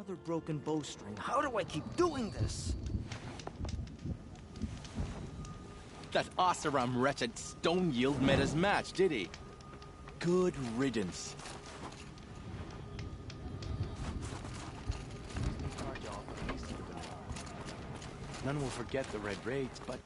Another broken bowstring. How do I keep doing this? That Oseram wretched stone yield met his match, did he? Good riddance. None will forget the red raids, but...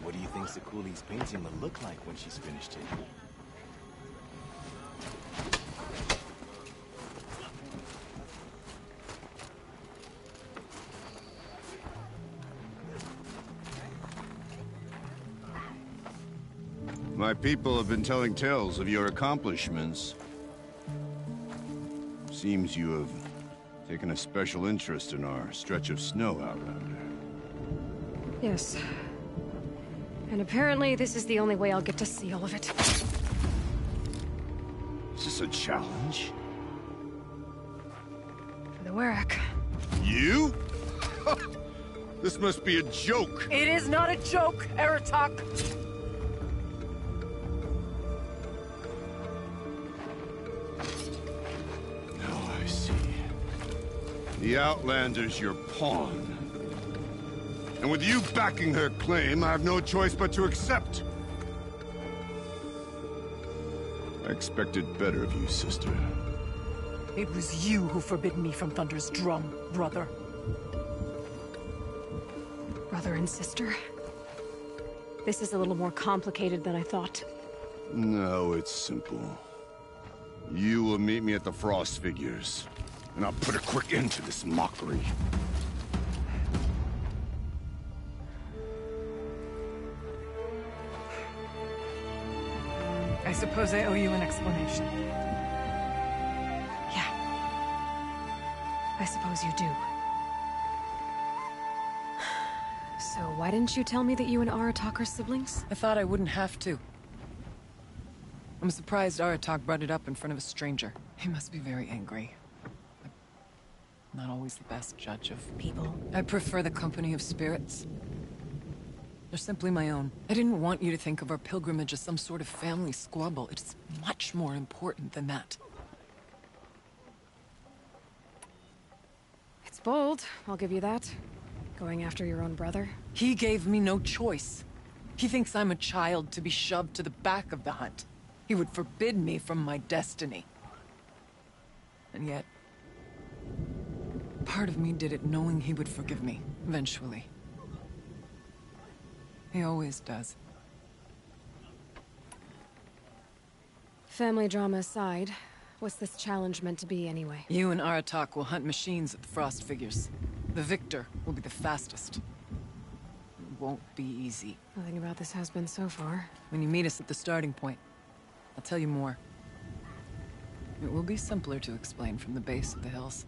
What do you think Sakuli's painting will look like when she's finished it? My people have been telling tales of your accomplishments. Seems you have taken a special interest in our stretch of snow, Outlander. Yes. And apparently this is the only way I'll get to see all of it. Is this a challenge? For the Warwick. You? This must be a joke. It is not a joke, Aratak! Now I see. The Outlander's your pawn. And with you backing her claim, I have no choice but to accept. I expected better of you, sister. It was you who forbid me from Thunder's drum, brother. Brother and sister? This is a little more complicated than I thought. No, it's simple. You will meet me at the Frost Figures, and I'll put a quick end to this mockery. I suppose I owe you an explanation. Yeah. I suppose you do. So why didn't you tell me that you and Aratak are siblings? I thought I wouldn't have to. I'm surprised Aratak brought it up in front of a stranger. He must be very angry. I'm not always the best judge of People. I prefer the company of spirits. They're simply my own. I didn't want you to think of our pilgrimage as some sort of family squabble. It's much more important than that. It's bold, I'll give you that. Going after your own brother. He gave me no choice. He thinks I'm a child to be shoved to the back of the hunt. He would forbid me from my destiny. And yet, part of me did it knowing he would forgive me, eventually. He always does. Family drama aside, what's this challenge meant to be anyway? You and Aratak will hunt machines at the Frost Figures. The victor will be the fastest. It won't be easy. Nothing about this has been so far. When you meet us at the starting point, I'll tell you more. It will be simpler to explain from the base of the hills.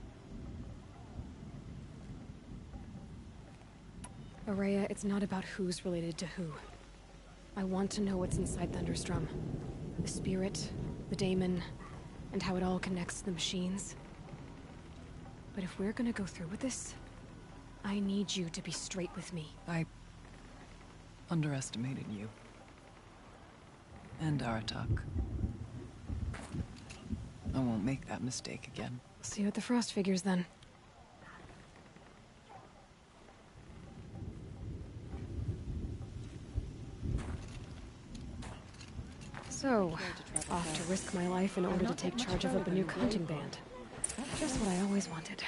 Araya, it's not about who's related to who. I want to know what's inside Thunderstrom. The spirit, the daemon, and how it all connects to the machines. But if we're gonna go through with this, I need you to be straight with me. I underestimated you. And Aratak. I won't make that mistake again. See you at the Frost figures then. So, off to risk my life in order to take charge of a Banuk hunting band. Just what I always wanted.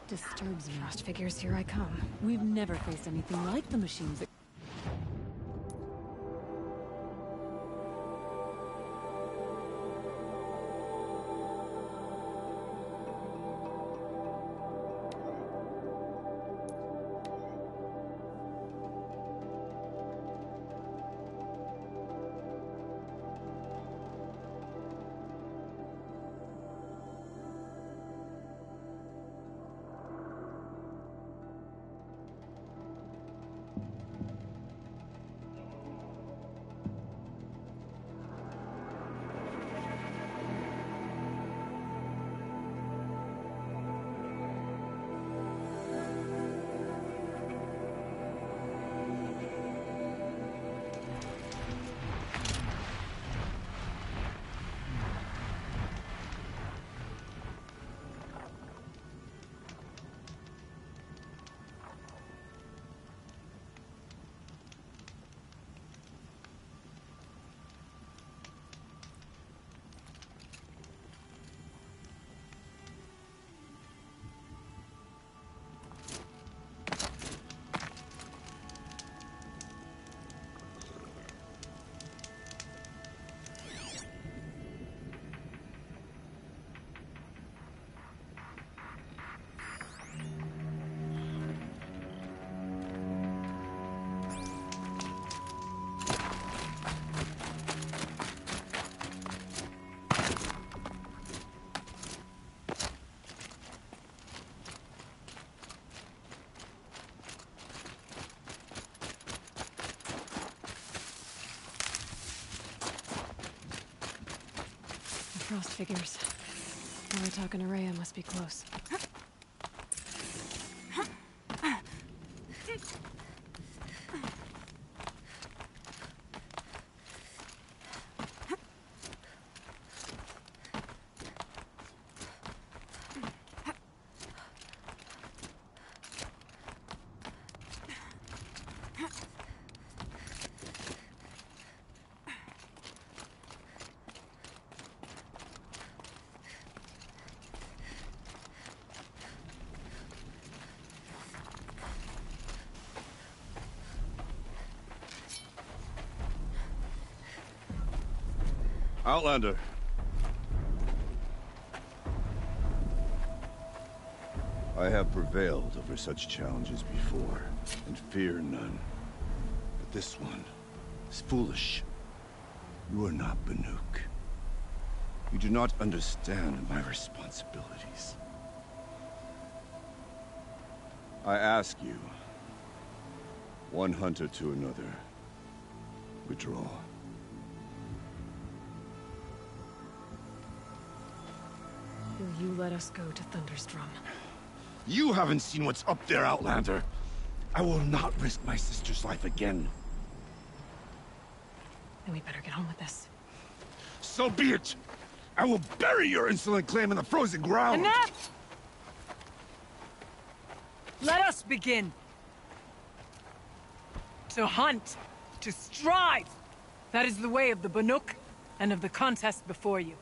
Disturbs me. Frost figures, here I come. We've never faced anything like the machines that... Frost figures. Aratak and Araya must be close. Outlander. I have prevailed over such challenges before, and fear none. But this one is foolish. You are not Banuk. You do not understand my responsibilities. I ask you, one hunter to another, withdraw. Will you let us go to Thunderstrom? You haven't seen what's up there, Outlander. I will not risk my sister's life again. Then we better get on with this. So be it! I will bury your insolent claim in the frozen ground! Enough! Let us begin! To hunt, to strive! That is the way of the Banuk, and of the contest before you.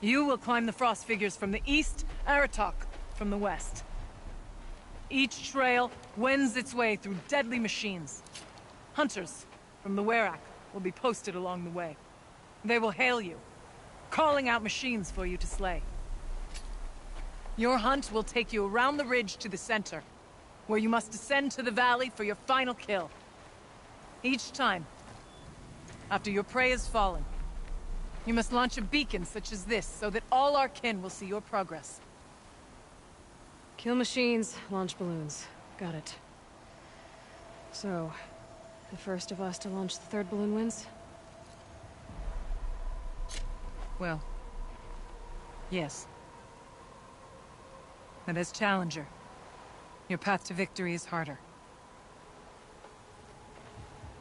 You will climb the frost figures from the east, Aratak from the west. Each trail wends its way through deadly machines. Hunters from the Werak will be posted along the way. They will hail you, calling out machines for you to slay. Your hunt will take you around the ridge to the center, where you must descend to the valley for your final kill. Each time, After your prey has fallen, you must launch a beacon such as this, so that all our kin will see your progress. Kill machines, launch balloons. Got it. So, the first of us to launch the third balloon wins? Well, yes. But as Challenger, your path to victory is harder.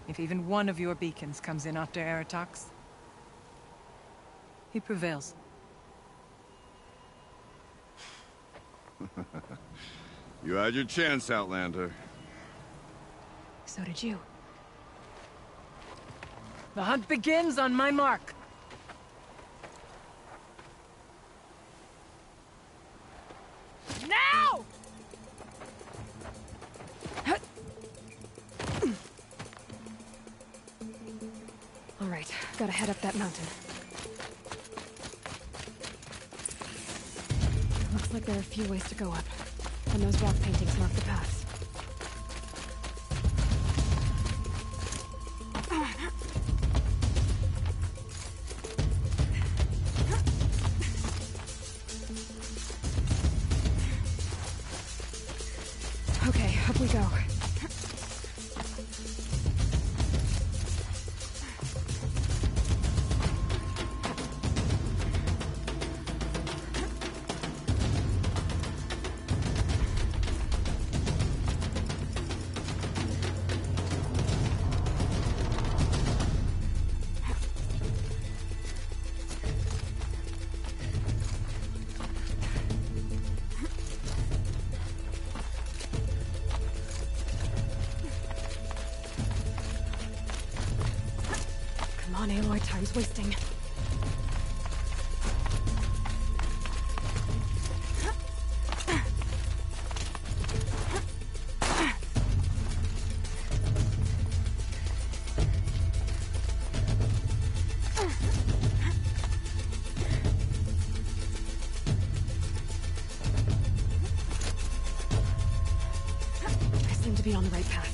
If even one of your beacons comes in after Aratox, he prevails. You had your chance, Outlander. So did you. The hunt begins on my mark. Now! All right, gotta head up that mountain. Looks like there are a few ways to go up, and those rock paintings mark the paths. Okay, up we go. Come on, Aloy, time's wasting. I seem to be on the right path.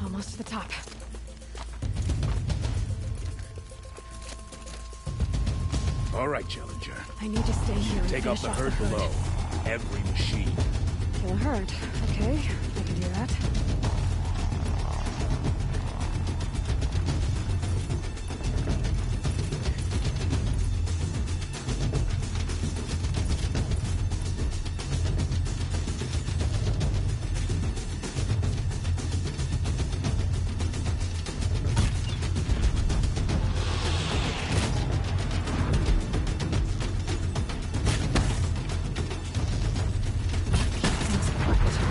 Almost to the top. All right, Challenger. I need to stay here and Take out finish the off herd hood. below. Every machine. Kill a herd. Okay, I can do that. Seems quiet.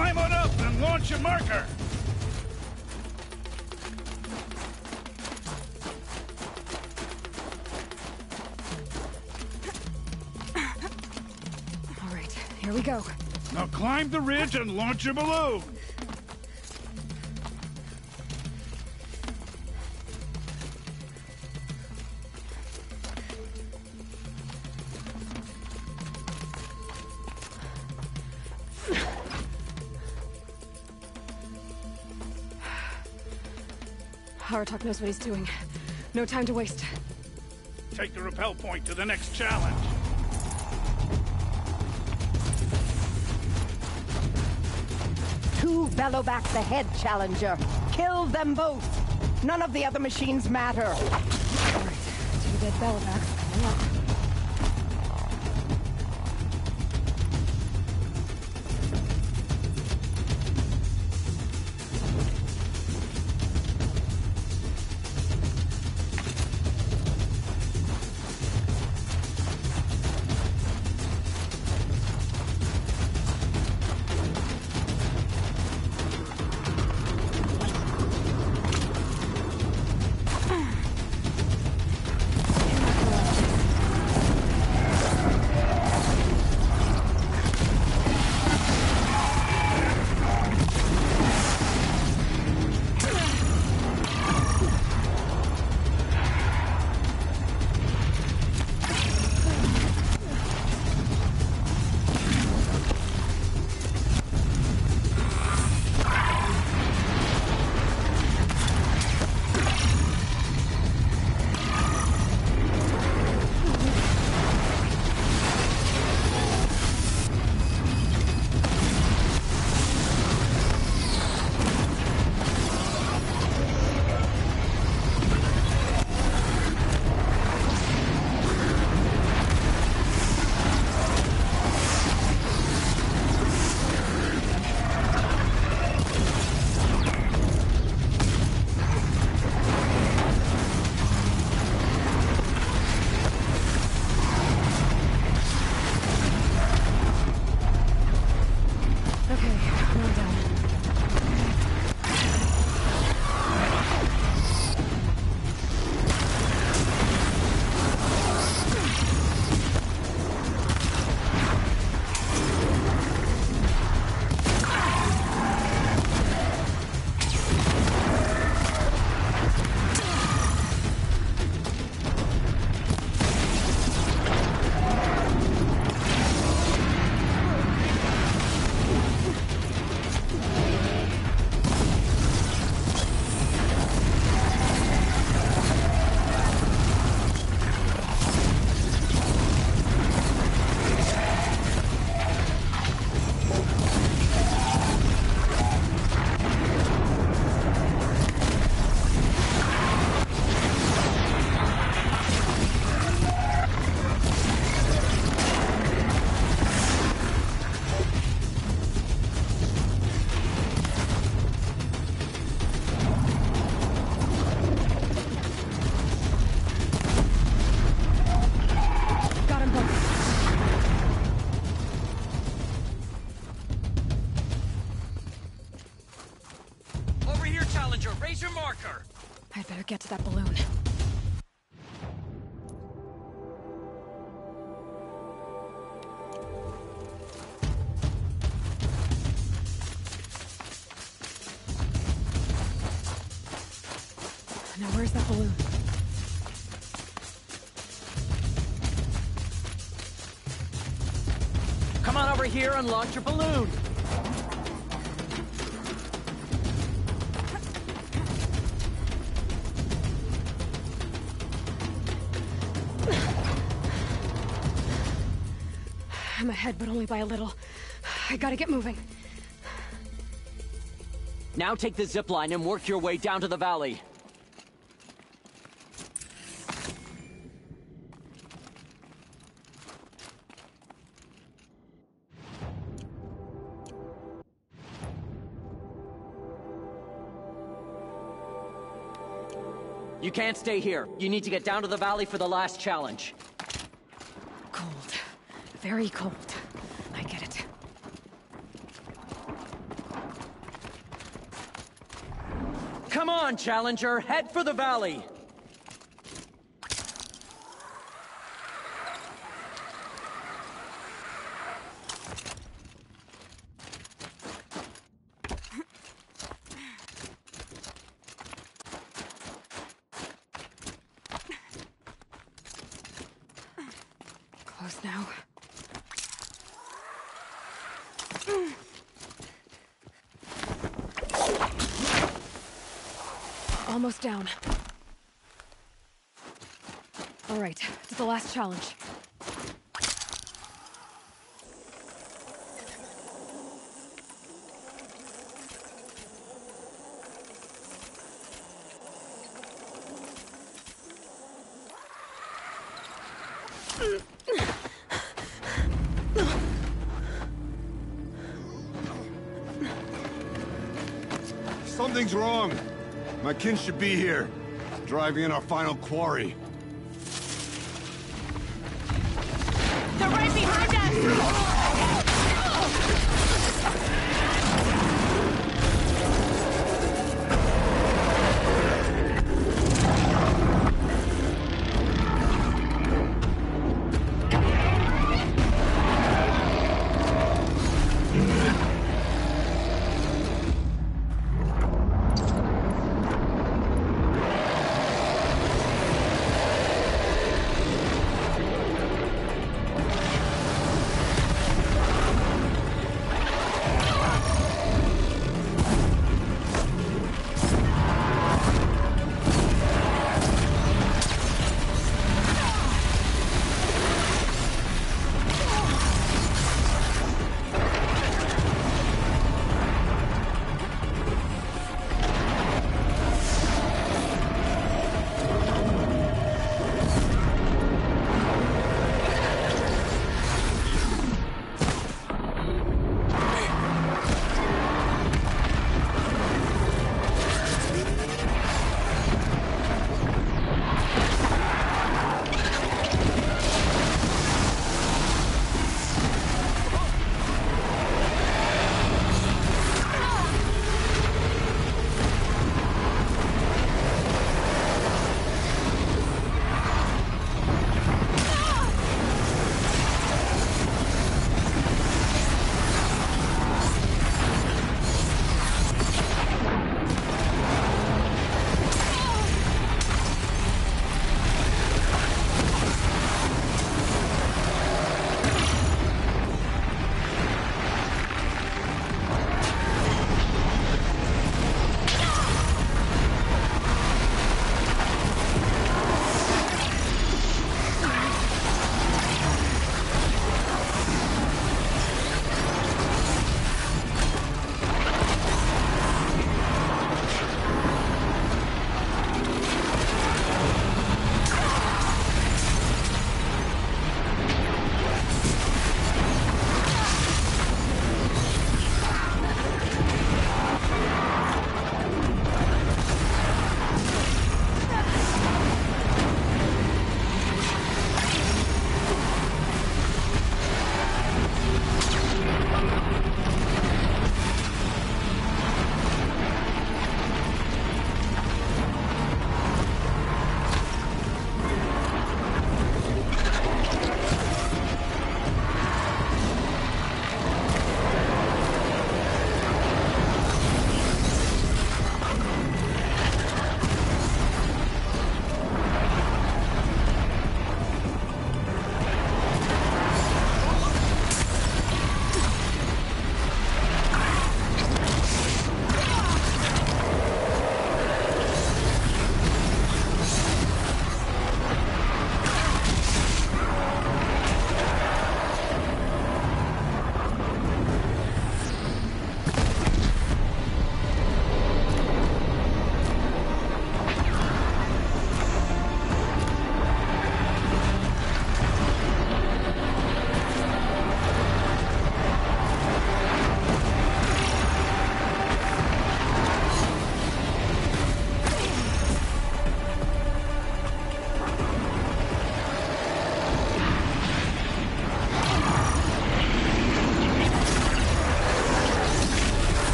climb on up and launch your marker! All right, here we go. Now climb the ridge and launch your balloon! Aratok knows what he's doing. No time to waste. Take the rappel point to the next challenge. Two Velobacks ahead, Challenger. Kill them both. None of the other machines matter. All right, 2 dead Bellovacks coming up. Raise your marker! I'd better get to that balloon. Now where's that balloon? Come on over here and launch your balloon! I'm ahead, but only by a little. I gotta get moving. Now take the zip line and work your way down to the valley. You can't stay here. You need to get down to the valley for the last challenge. Cold. Very cold. I get it. Come on, Challenger, head for the valley! Close now. Almost down. All right, to the last challenge. Something's wrong. My kin should be here, driving in our final quarry. They're right behind us!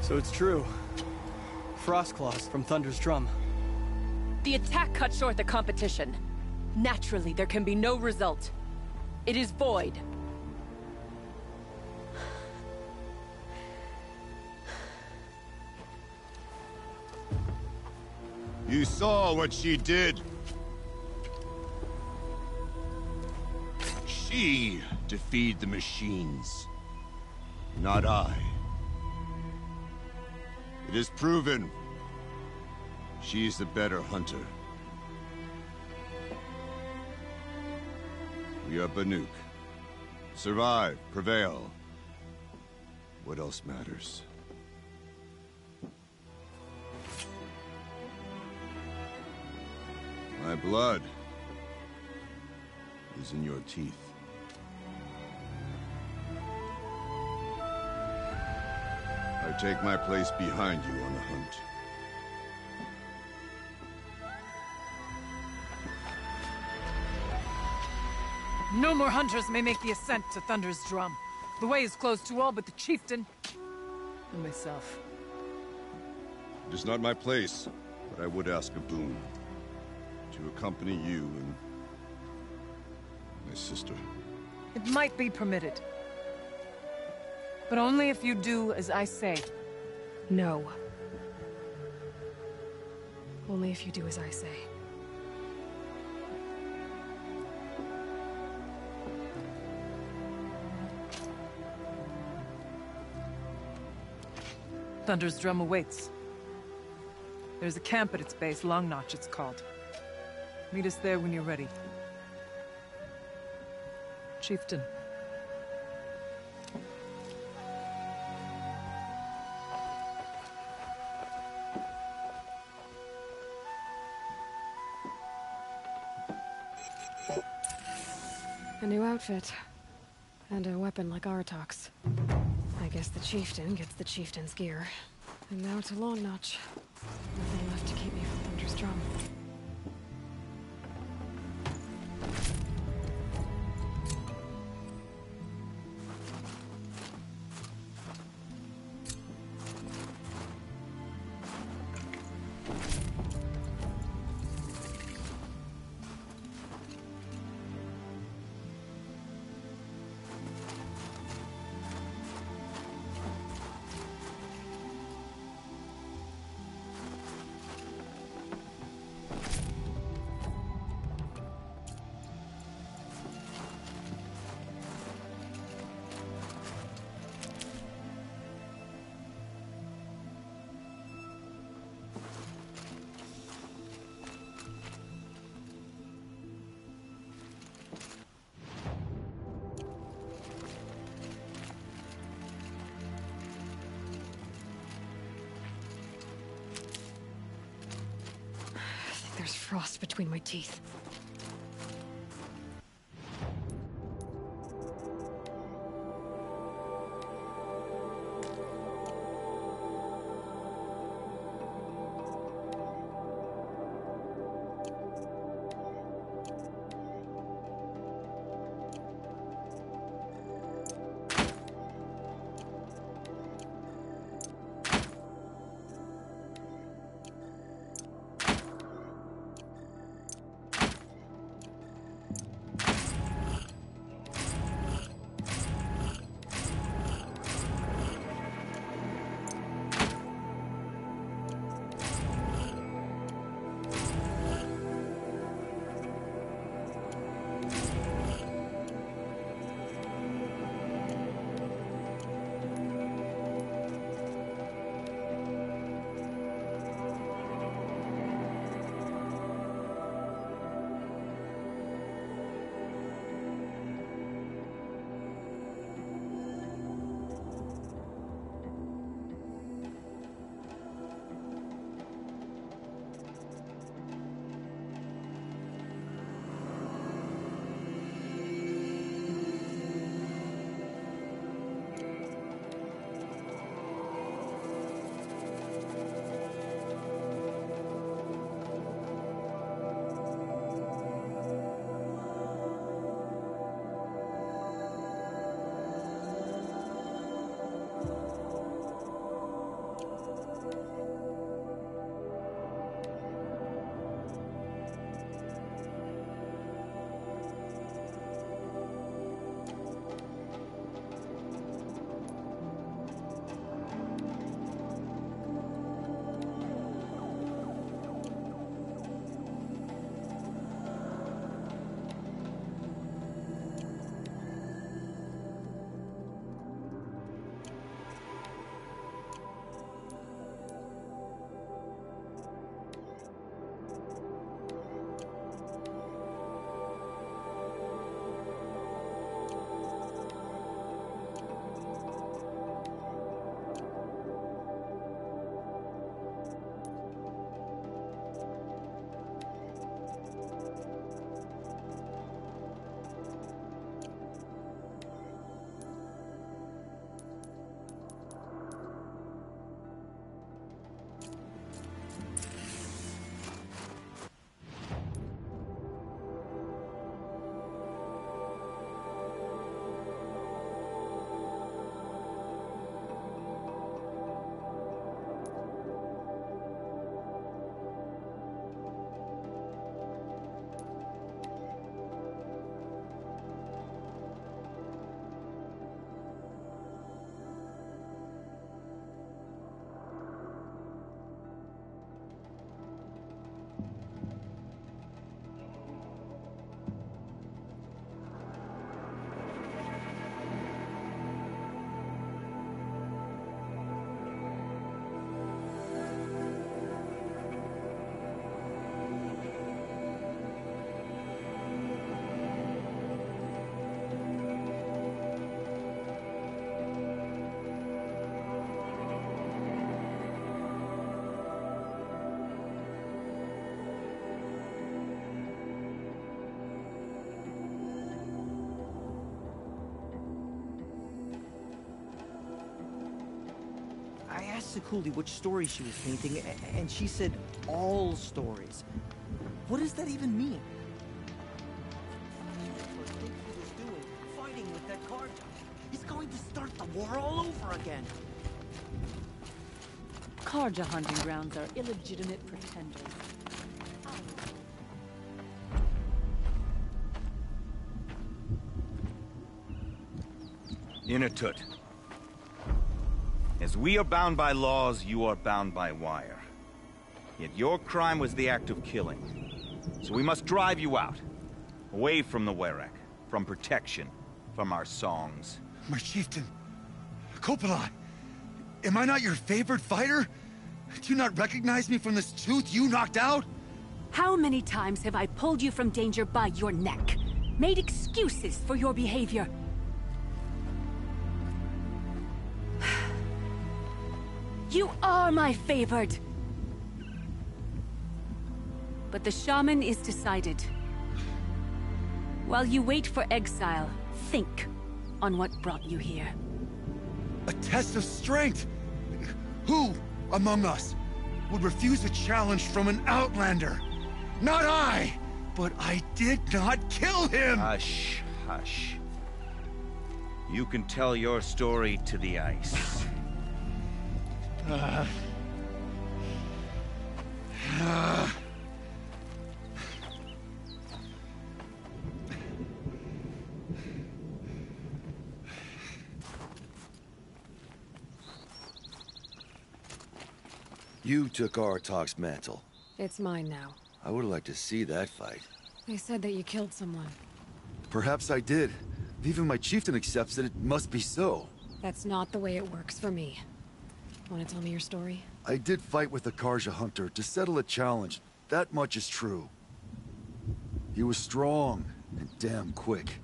So it's true. Frostclaws from Thunder's drum. The attack cut short the competition. Naturally, there can be no result. It is void. You saw what she did. She defeated the machines, not I. It is proven. She is the better hunter. We are Banuk. Survive, prevail. What else matters? My blood is in your teeth. I take my place behind you on the hunt. No more hunters may make the ascent to Thunder's drum. The way is closed to all but the chieftain and myself. It is not my place, but I would ask a boon. To accompany you and my sister. It might be permitted. But only if you do as I say. No. Only if you do as I say. Thunder's drum awaits. There's a camp at its base, Long Notch it's called. Meet us there when you're ready. Chieftain. A new outfit. And a weapon like Aratok's. I guess the chieftain gets the chieftain's gear. And now to Long Notch. Nothing left to keep me from Thunder's drum. There's frost between my teeth. asked Sakuli which story she was painting, and she said all stories. What does that even mean? Fighting with that Karja. He's going to start the war all over again. Karja hunting grounds are illegitimate pretenders. Inatut. As we are bound by laws, you are bound by wire. Yet your crime was the act of killing. So we must drive you out. Away from the Werak, from protection, from our songs. My chieftain, Kopalai, am I not your favorite fighter? Do you not recognize me from this tooth you knocked out? How many times have I pulled you from danger by your neck? Made excuses for your behavior? You are my favored! But the shaman is decided. While you wait for exile, think on what brought you here. A test of strength! Who among us would refuse a challenge from an outlander? Not I! But I did not kill him! Hush, hush. You can tell your story to the ice. You took Aratak's mantle. It's mine now. I would like to see that fight. They said that you killed someone. Perhaps I did. If even my chieftain accepts that it must be so. That's not the way it works for me. Want to tell me your story? I did fight with the Karja hunter to settle a challenge. That much is true. He was strong and damn quick.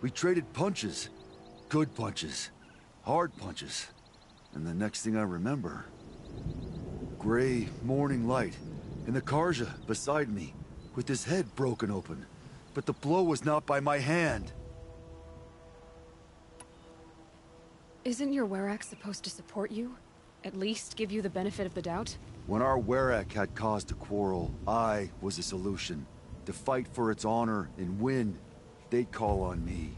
We traded punches. Good punches. Hard punches. And the next thing I remember... gray morning light, and the Karja beside me, with his head broken open. But the blow was not by my hand. Isn't your Werak supposed to support you? At least give you the benefit of the doubt? When our Werak had cause to quarrel, I was the solution. To fight for its honor and win, they'd call on me.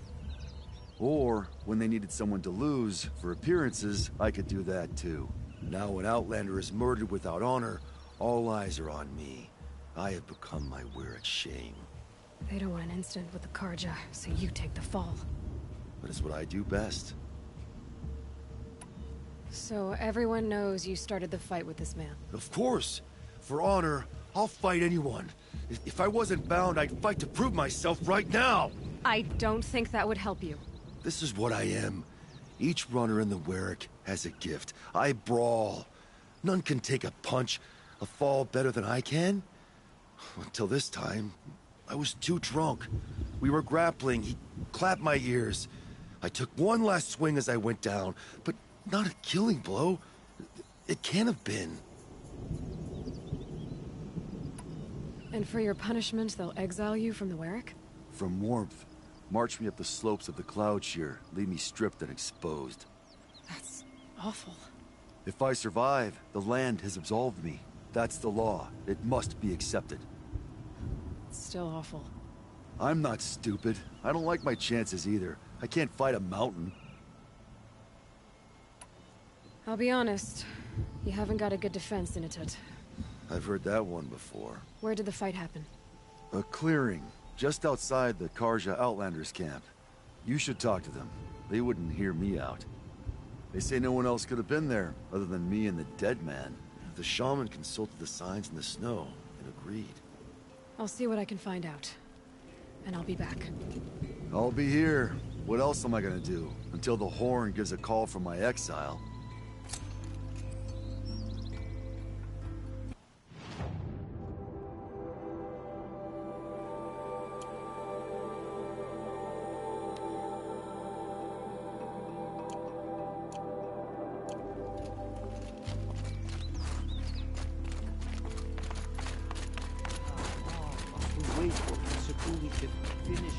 Or, when they needed someone to lose, for appearances, I could do that too. Now an outlander is murdered without honor, all eyes are on me. I have become my Werak's shame. They don't want an incident with the Karja, so you take the fall. But it's what I do best. So everyone knows you started the fight with this man? Of course! For honor, I'll fight anyone. If I wasn't bound, I'd fight to prove myself right now! I don't think that would help you. This is what I am. Each runner in the Werak has a gift. I brawl. None can take a punch, a fall better than I can. Until this time, I was too drunk. We were grappling, he clapped my ears. I took one last swing as I went down, but not a killing blow. It can't have been. And for your punishment, they'll exile you from the Werak? From warmth. March me up the slopes of the Cloud Shear, leave me stripped and exposed. That's awful. If I survive, the land has absolved me. That's the law. It must be accepted. It's still awful. I'm not stupid. I don't like my chances either. I can't fight a mountain. I'll be honest. You haven't got a good defense, Inatut. I've heard that one before. Where did the fight happen? A clearing, just outside the Karja Outlanders camp. You should talk to them. They wouldn't hear me out. They say no one else could have been there, other than me and the dead man. The shaman consulted the signs in the snow, and agreed. I'll see what I can find out. And I'll be back. I'll be here. What else am I gonna do? Until the Horn gives a call from my exile. Wait for Sakuli to finish.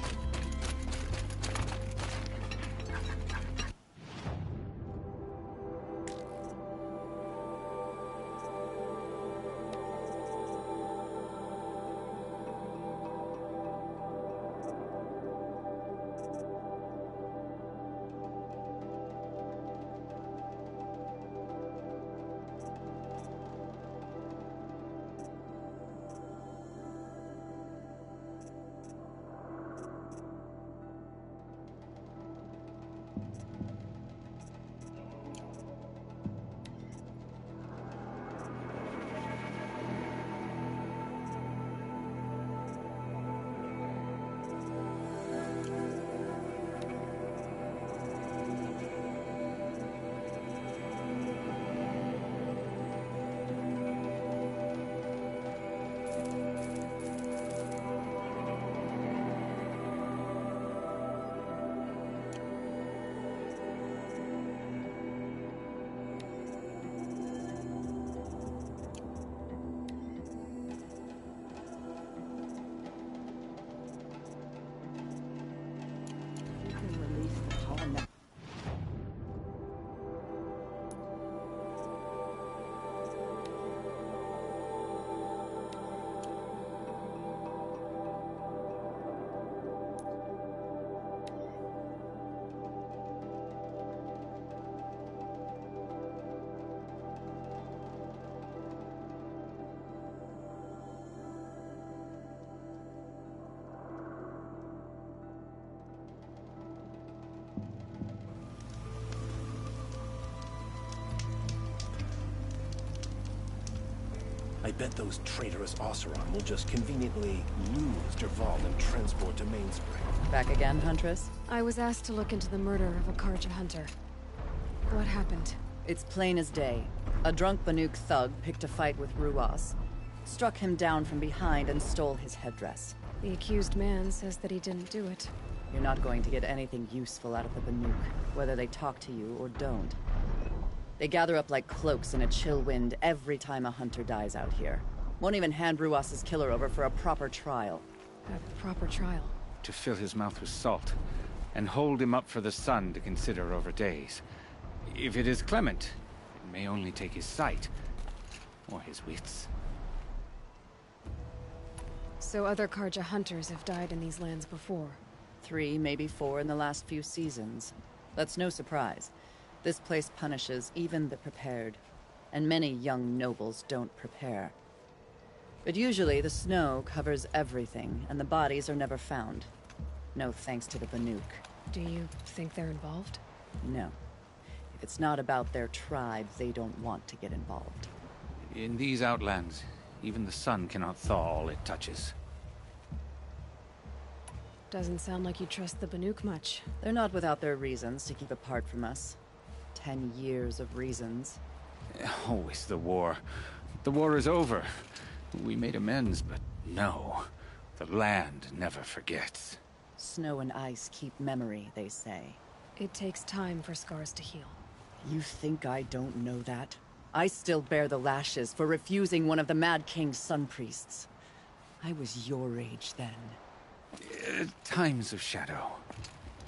bet those traitorous Oseram will just conveniently lose Dervahl and transport to Mainspring. Back again, Huntress? I was asked to look into the murder of a Karja hunter. What happened? It's plain as day. A drunk Banuk thug picked a fight with Ruas, struck him down from behind and stole his headdress. The accused man says that he didn't do it. You're not going to get anything useful out of the Banuk, whether they talk to you or don't. They gather up like cloaks in a chill wind every time a hunter dies out here. Won't even hand Ruas's killer over for a proper trial. A proper trial? To fill his mouth with salt, and hold him up for the sun to consider over days. If it is clement, it may only take his sight, or his wits. So other Karja hunters have died in these lands before? 3, maybe 4 in the last few seasons. That's no surprise. This place punishes even the prepared, and many young nobles don't prepare. But usually the snow covers everything, and the bodies are never found. No thanks to the Banuk. Do you think they're involved? No. If it's not about their tribe, they don't want to get involved. In these outlands, even the sun cannot thaw all it touches. Doesn't sound like you trust the Banuk much. They're not without their reasons to keep apart from us. 10 years of reasons. Always the war. The war is over. We made amends, but no. The land never forgets. Snow and ice keep memory, they say. It takes time for scars to heal. You think I don't know that? I still bear the lashes for refusing one of the Mad King's sun priests. I was your age then. Times of shadow.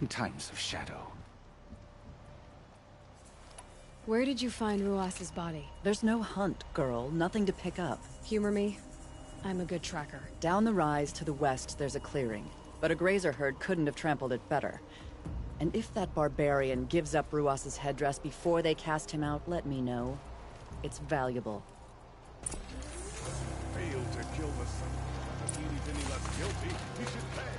Times of shadow. Where did you find Ruas's body? There's no hunt, girl. Nothing to pick up. Humor me. I'm a good tracker. Down the rise to the west, there's a clearing. But a grazer herd couldn't have trampled it better. And if that barbarian gives up Ruas's headdress before they cast him out, let me know. It's valuable. Failed to kill the son. If he's any less guilty, he should pay.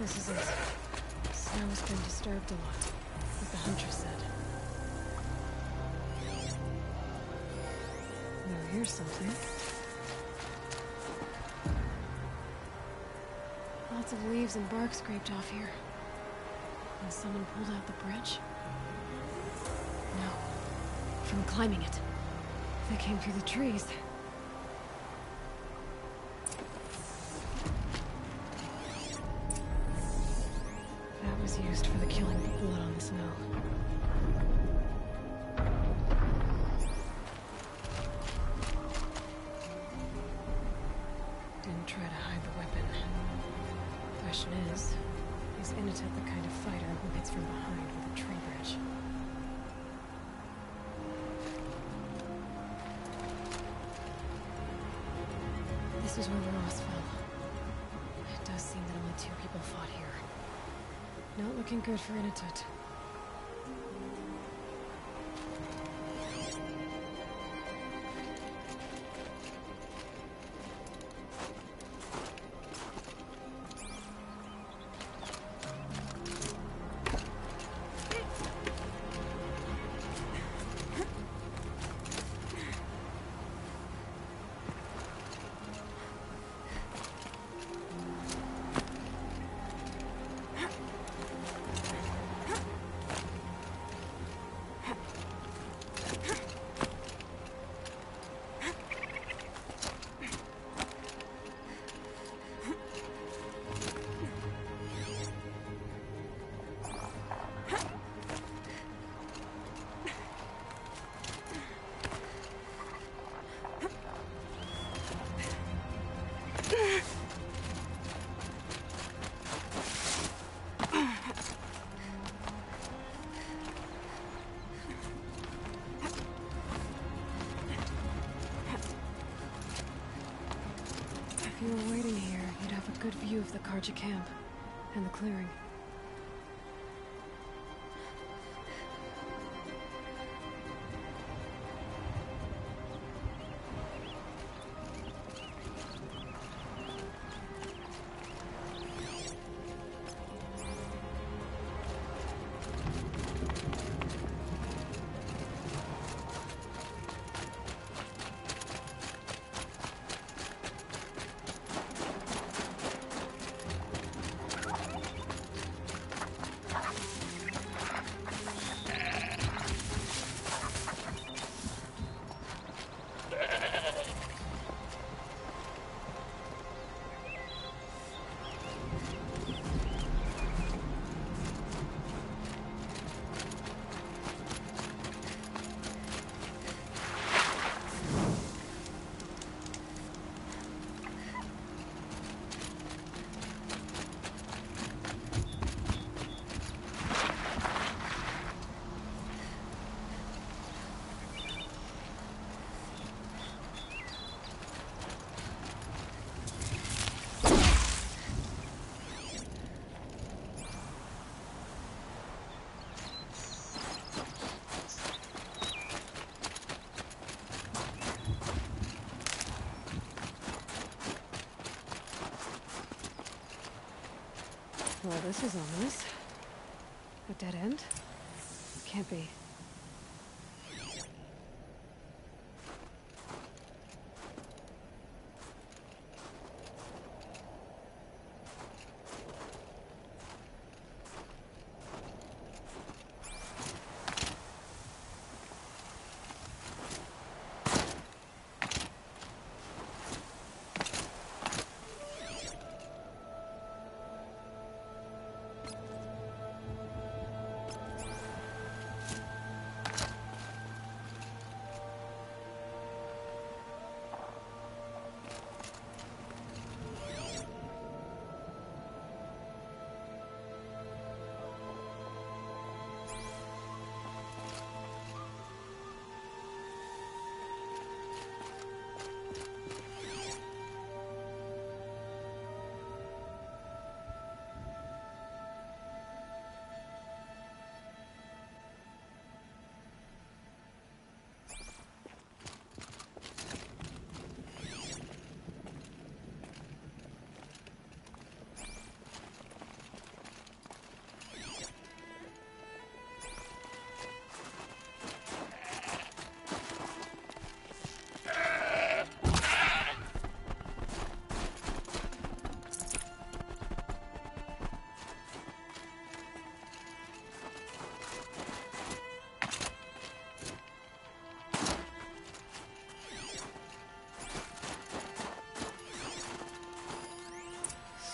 This is it. Snow's been disturbed a lot, like the hunter said. Now here's something. Lots of leaves and bark scraped off here. And someone pulled out the bridge? No. From climbing it. They came through the trees. That was used for the killing of blood on the snow. Didn't try to hide the weapon. Question is Initet the kind of fighter who hits from behind with a tree bridge? This is where Ross fell. It does seem that only 2 people fought here. Not looking good for Initet. If you were waiting here, you'd have a good view of the Karja camp and the clearing. Well, this is ominous. A dead end? Can't be.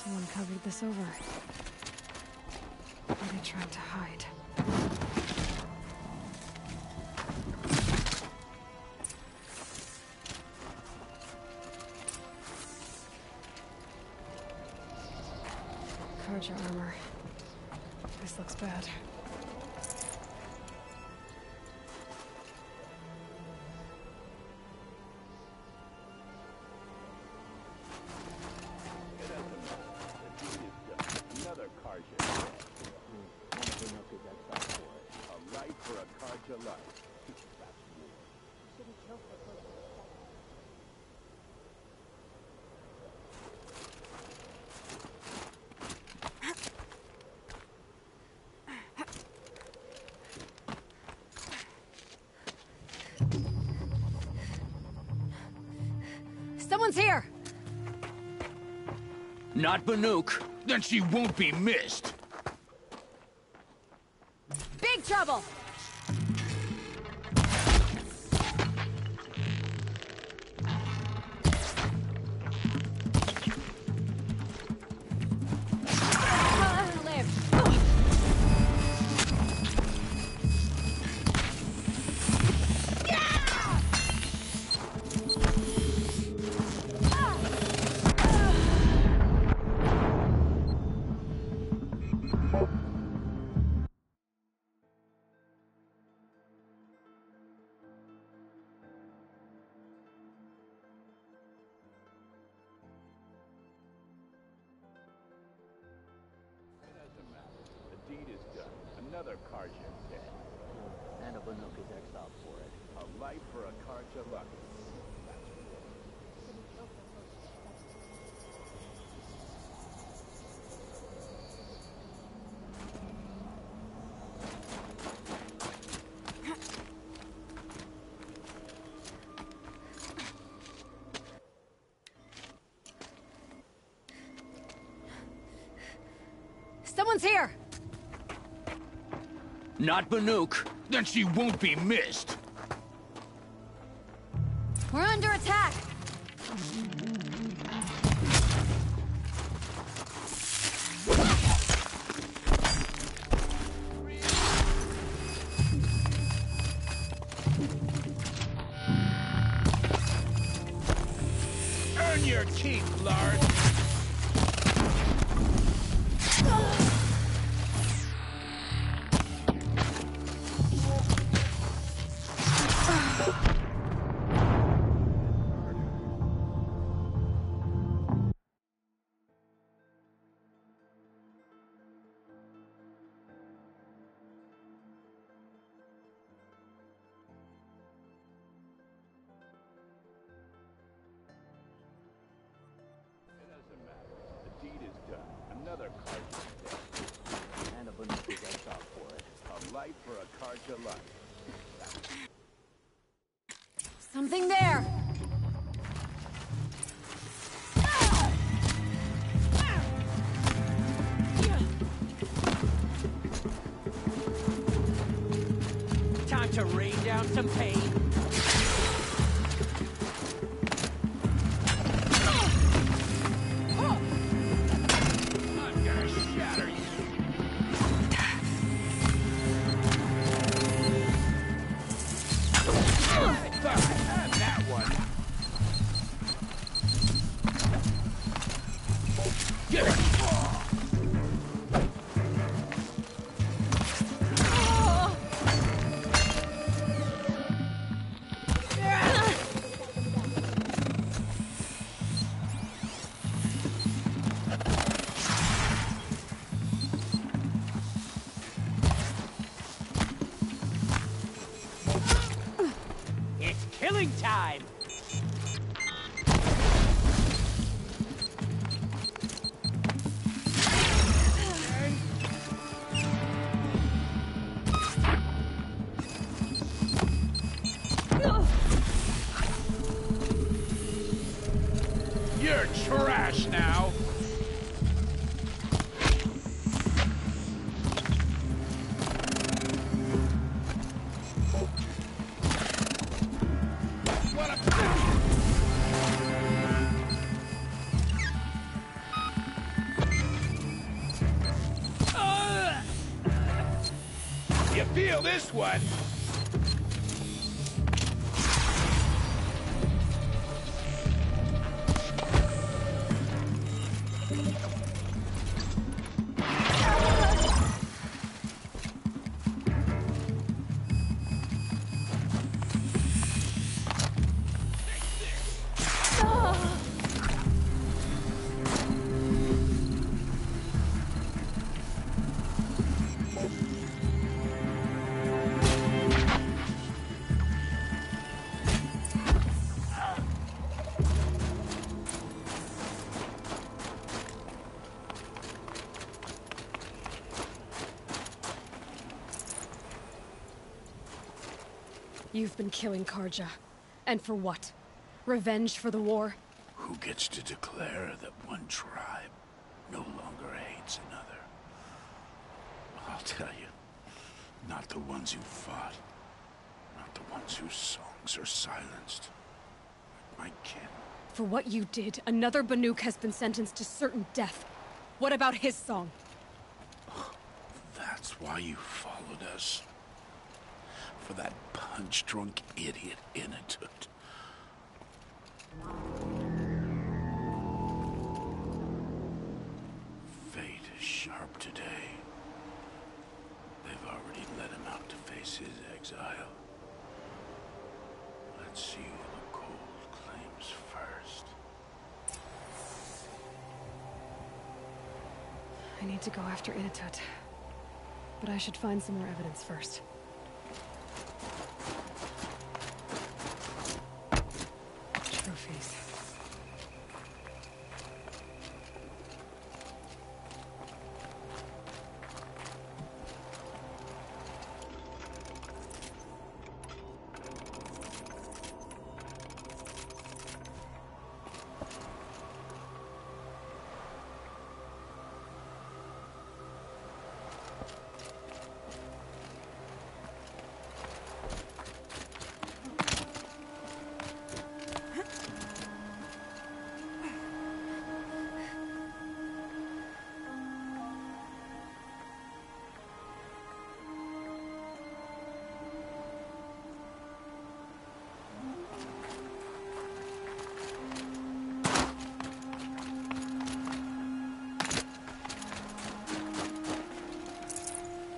Someone covered this over. Or they tried to hide. Carja armor. This looks bad. Another Karja. One of the Nook is exiled for it. A life for a Karja life. That's war. Shouldn't kill for close to Someone's here! Not Banuk. Then she won't be missed. Big trouble! The deed is done. Another Karja is dead. And a Banuk is exiled for it. A life for a Karja lucky. That's war. Someone's here! Not Banuk. Then she won't be missed. We're under attack! Earn your keep, Lars! It doesn't matter. The deed is done. Another Karja is dead. Banuka gets off for it. A life for a Karja luck. Something there! Time to rain down some pain. I'm gonna shatter you. I thought I had that one. Get it! It's killing time! You're trash now. What you feel this one? You've been killing Karja. And for what? Revenge for the war? Who gets to declare that one tribe no longer hates another? I'll tell you, not the ones who fought. Not the ones whose songs are silenced. My kin. For what you did, another Banuk has been sentenced to certain death. What about his song? That's why you followed us. For that punch-drunk idiot Inatut. Fate is sharp today. They've already let him out to face his exile. Let's see who the cold claims first. I need to go after Inatut. But I should find some more evidence first. Trophies.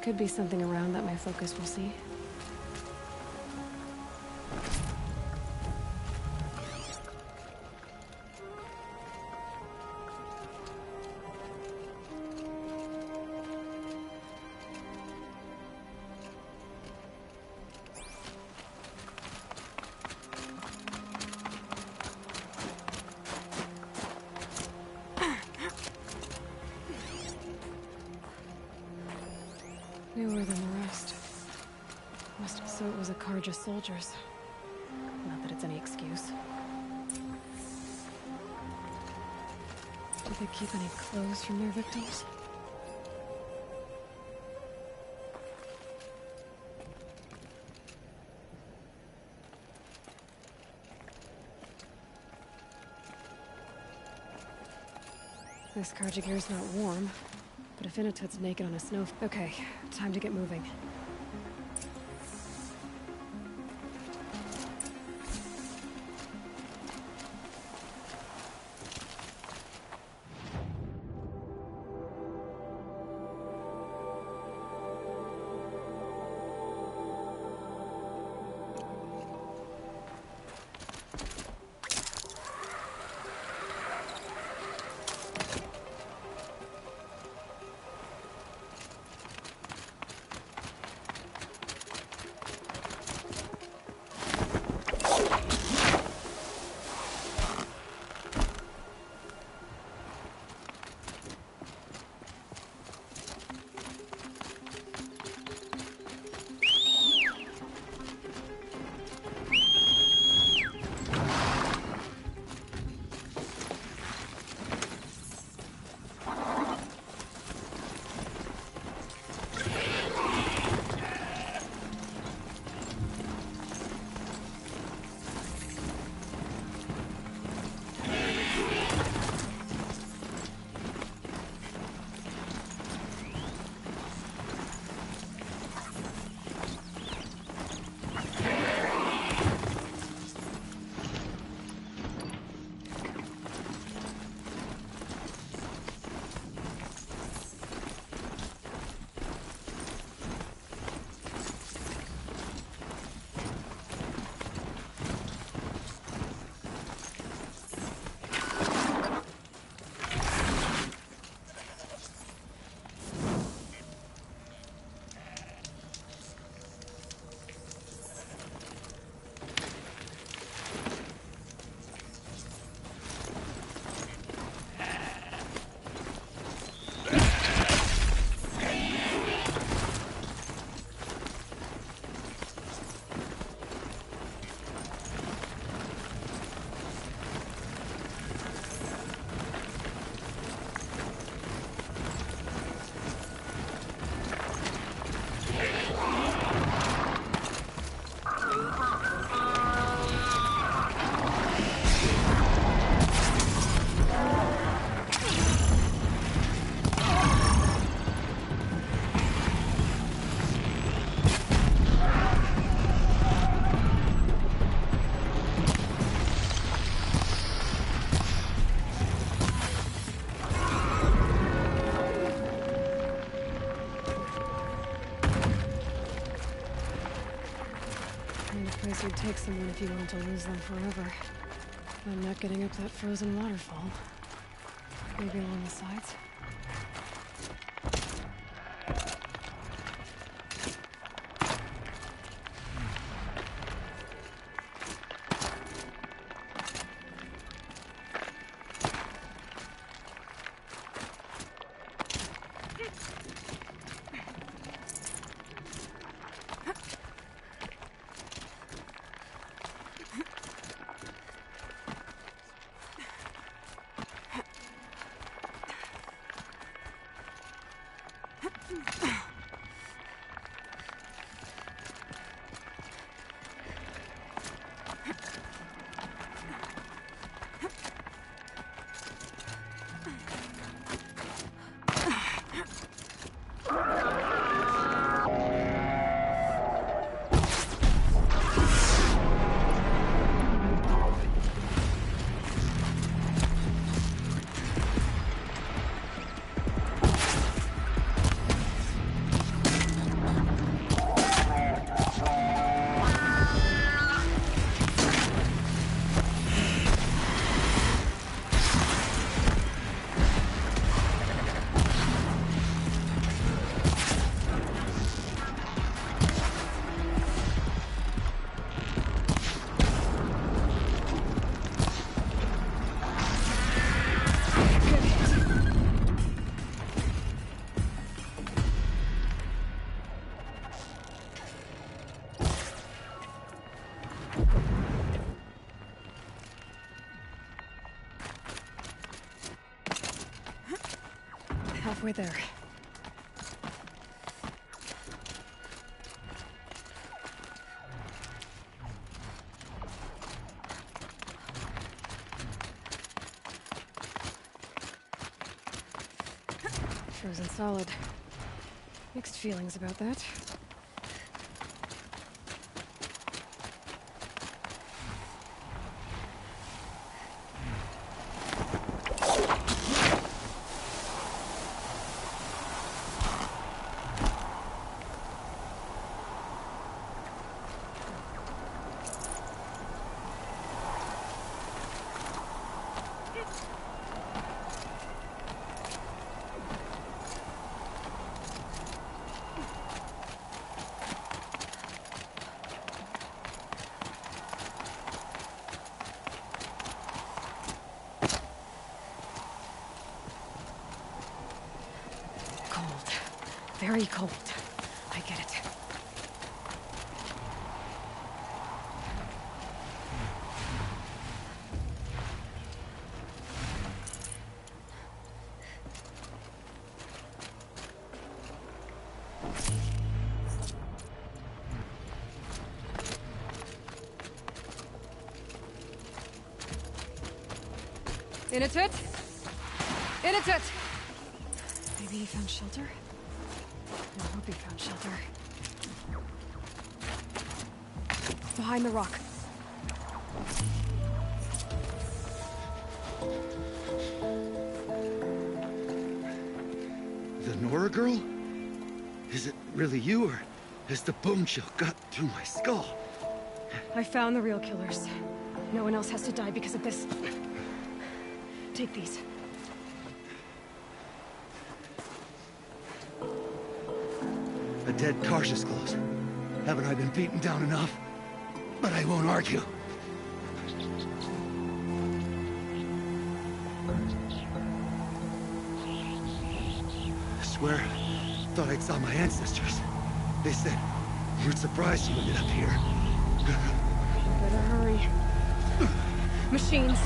Could be something around that my focus will see. Newer than the rest. So it was a Karja soldiers. Not that it's any excuse. Did they keep any clothes from their victims? This Karja gear's not warm, but if Inatut's naked on a snow... Okay, time to get moving. You'd take someone if you wanted to lose them forever. I'm not getting up that frozen waterfall. Maybe along the sides? halfway there. Frozen solid. Mixed feelings about that. Very cold. I get it. In a tit? In a tit! Maybe he found shelter? I hope he found shelter. Behind the rock. The Nora girl? Is it really you, or has the bone chill got through my skull? I found the real killers. No one else has to die because of this. Take these. A dead Karja's close. Haven't I been beaten down enough? But I won't argue. I swear, thought I saw my ancestors. They said, you'd surprised you ended up here. Better hurry. Machines.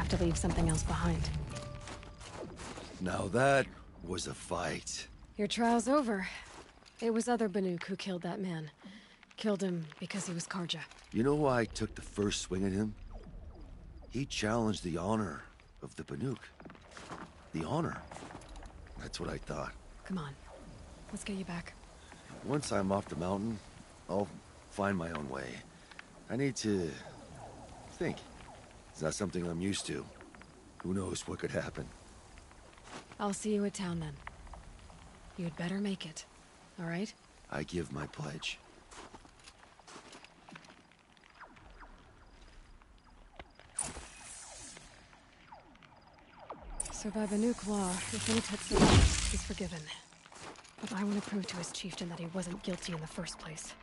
have to leave something else behind. Now that was a fight. Your trial's over. It was other Banuk who killed that man. Killed him because he was Karja. You know why I took the first swing at him? He challenged the honor of the Banuk. The honor. That's what I thought. Come on. Let's get you back. Once I'm off the mountain, I'll find my own way. I need to think. It's not something I'm used to. Who knows what could happen? I'll see you at town then. You'd better make it. All right? I give my pledge. So by Banuk law, if Initet survives, he's forgiven. But I want to prove to his chieftain that he wasn't guilty in the first place.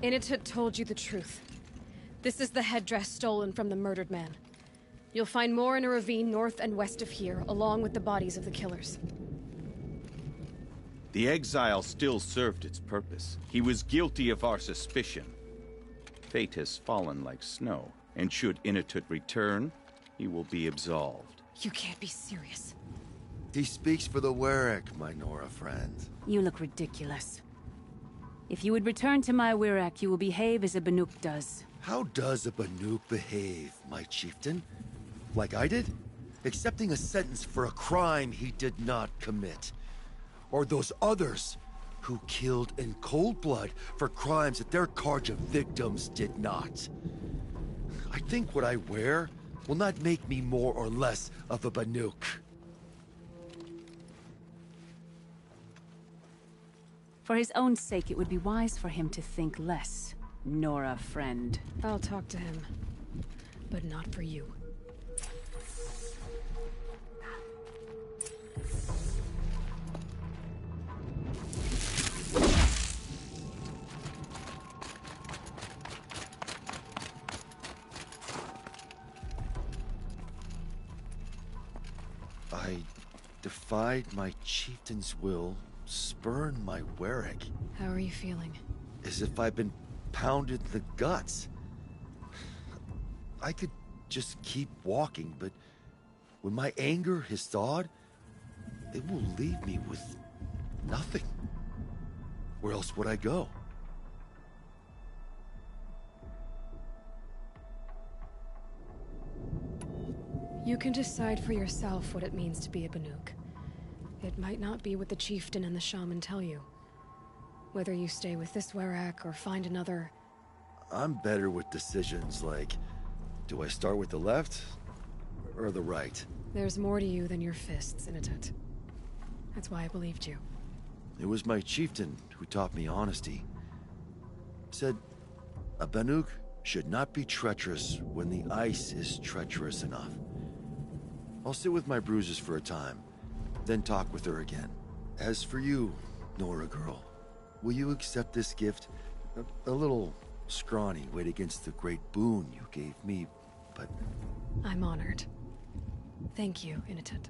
Initet told you the truth. This is the headdress stolen from the murdered man. You'll find more in a ravine north and west of here, along with the bodies of the killers. The exile still served its purpose. He was guilty of our suspicion. Fate has fallen like snow, and should Initet return, he will be absolved. You can't be serious. He speaks for the Warwick, my Nora friend. You look ridiculous. If you would return to my Wirak, you will behave as a Banuk does. How does a Banuk behave, my chieftain? Like I did? Accepting a sentence for a crime he did not commit. Or those others who killed in cold blood for crimes that their Karja victims did not. I think what I wear will not make me more or less of a Banuk. For his own sake, it would be wise for him to think less. Nora, friend. I'll talk to him. But not for you. I defied my chieftain's will, spurned my Warwick. How are you feeling? As if I've been pounded in the guts. I could just keep walking, but when my anger has thawed, it will leave me with nothing. Where else would I go? You can decide for yourself what it means to be a Banuk. It might not be what the chieftain and the shaman tell you. Whether you stay with this Warwick or find another... I'm better with decisions like, do I start with the left or the right? There's more to you than your fists, Initet. That's why I believed you. It was my chieftain who taught me honesty. Said, a Banuk should not be treacherous when the ice is treacherous enough. I'll sit with my bruises for a time, then talk with her again. As for you, Nora girl. Will you accept this gift? A little scrawny weighed against the great boon you gave me, but... I'm honored. Thank you, Initet.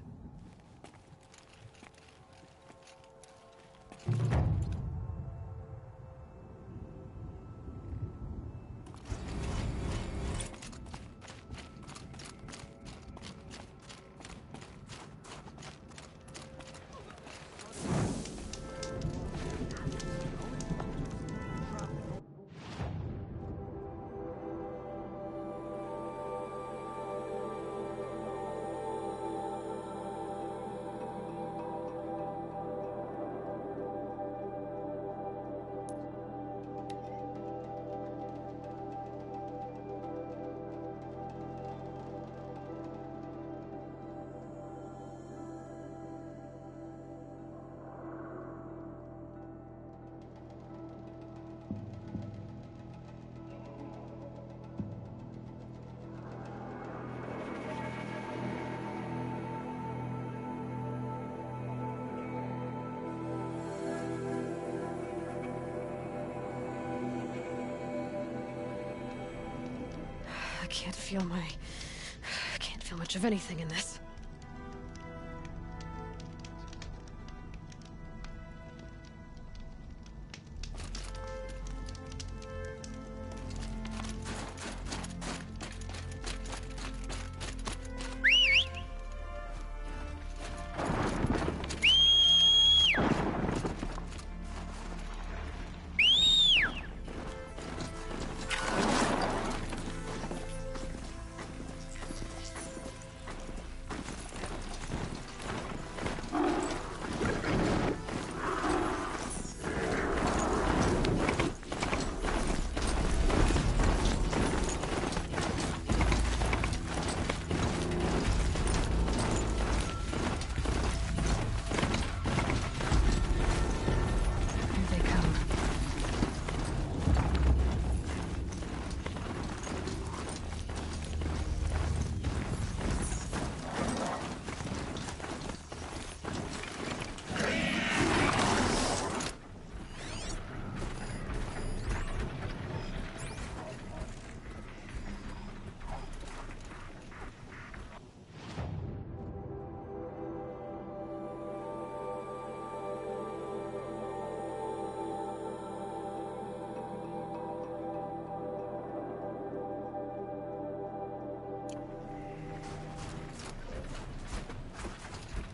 I can't feel much of anything in this.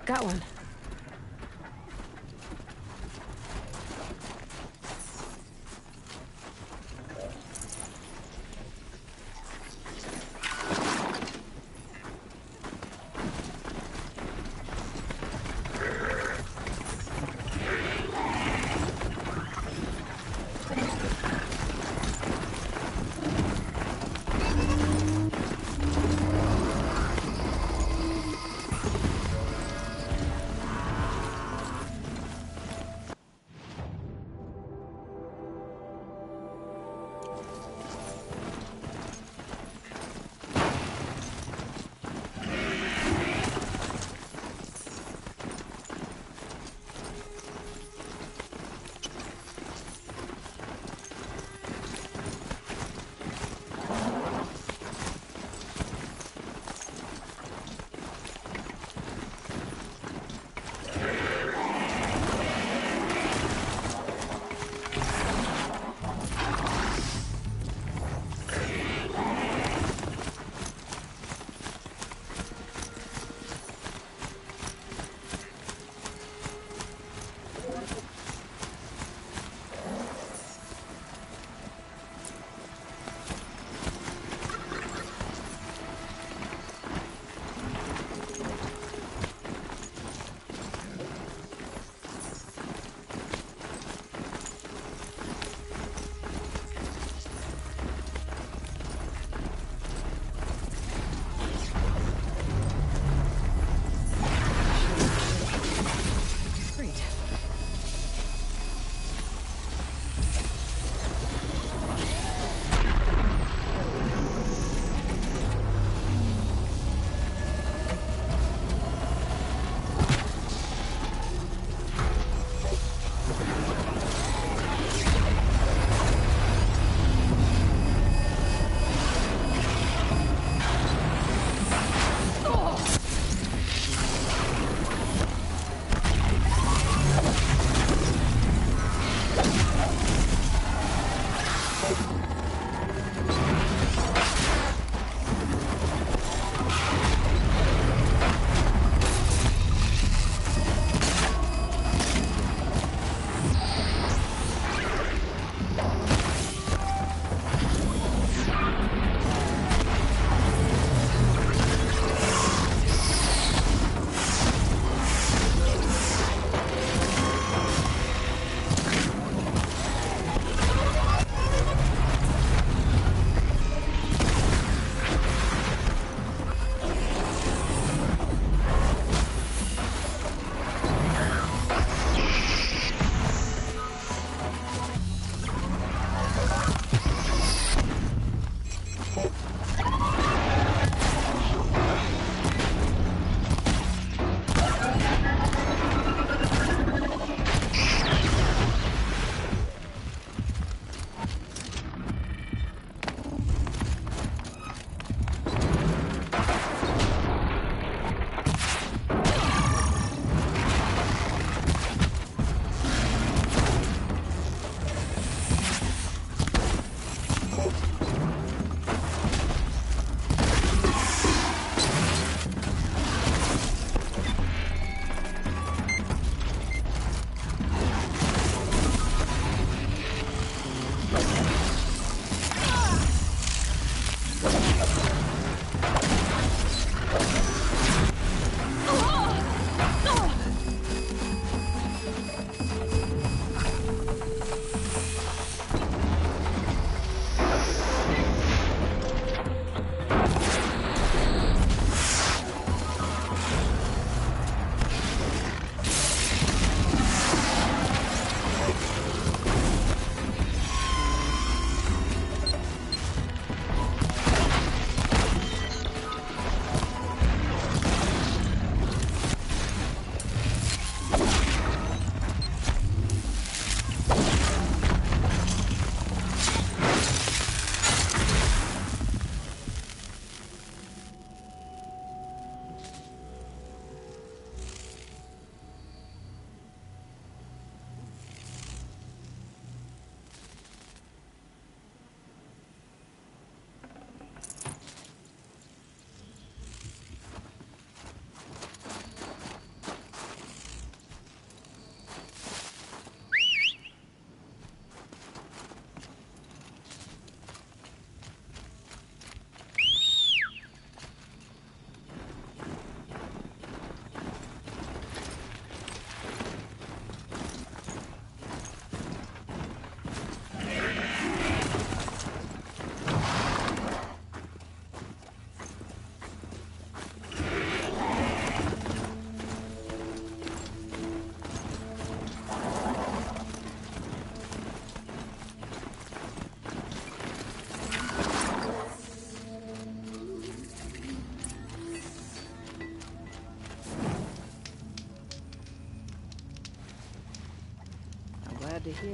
Got one.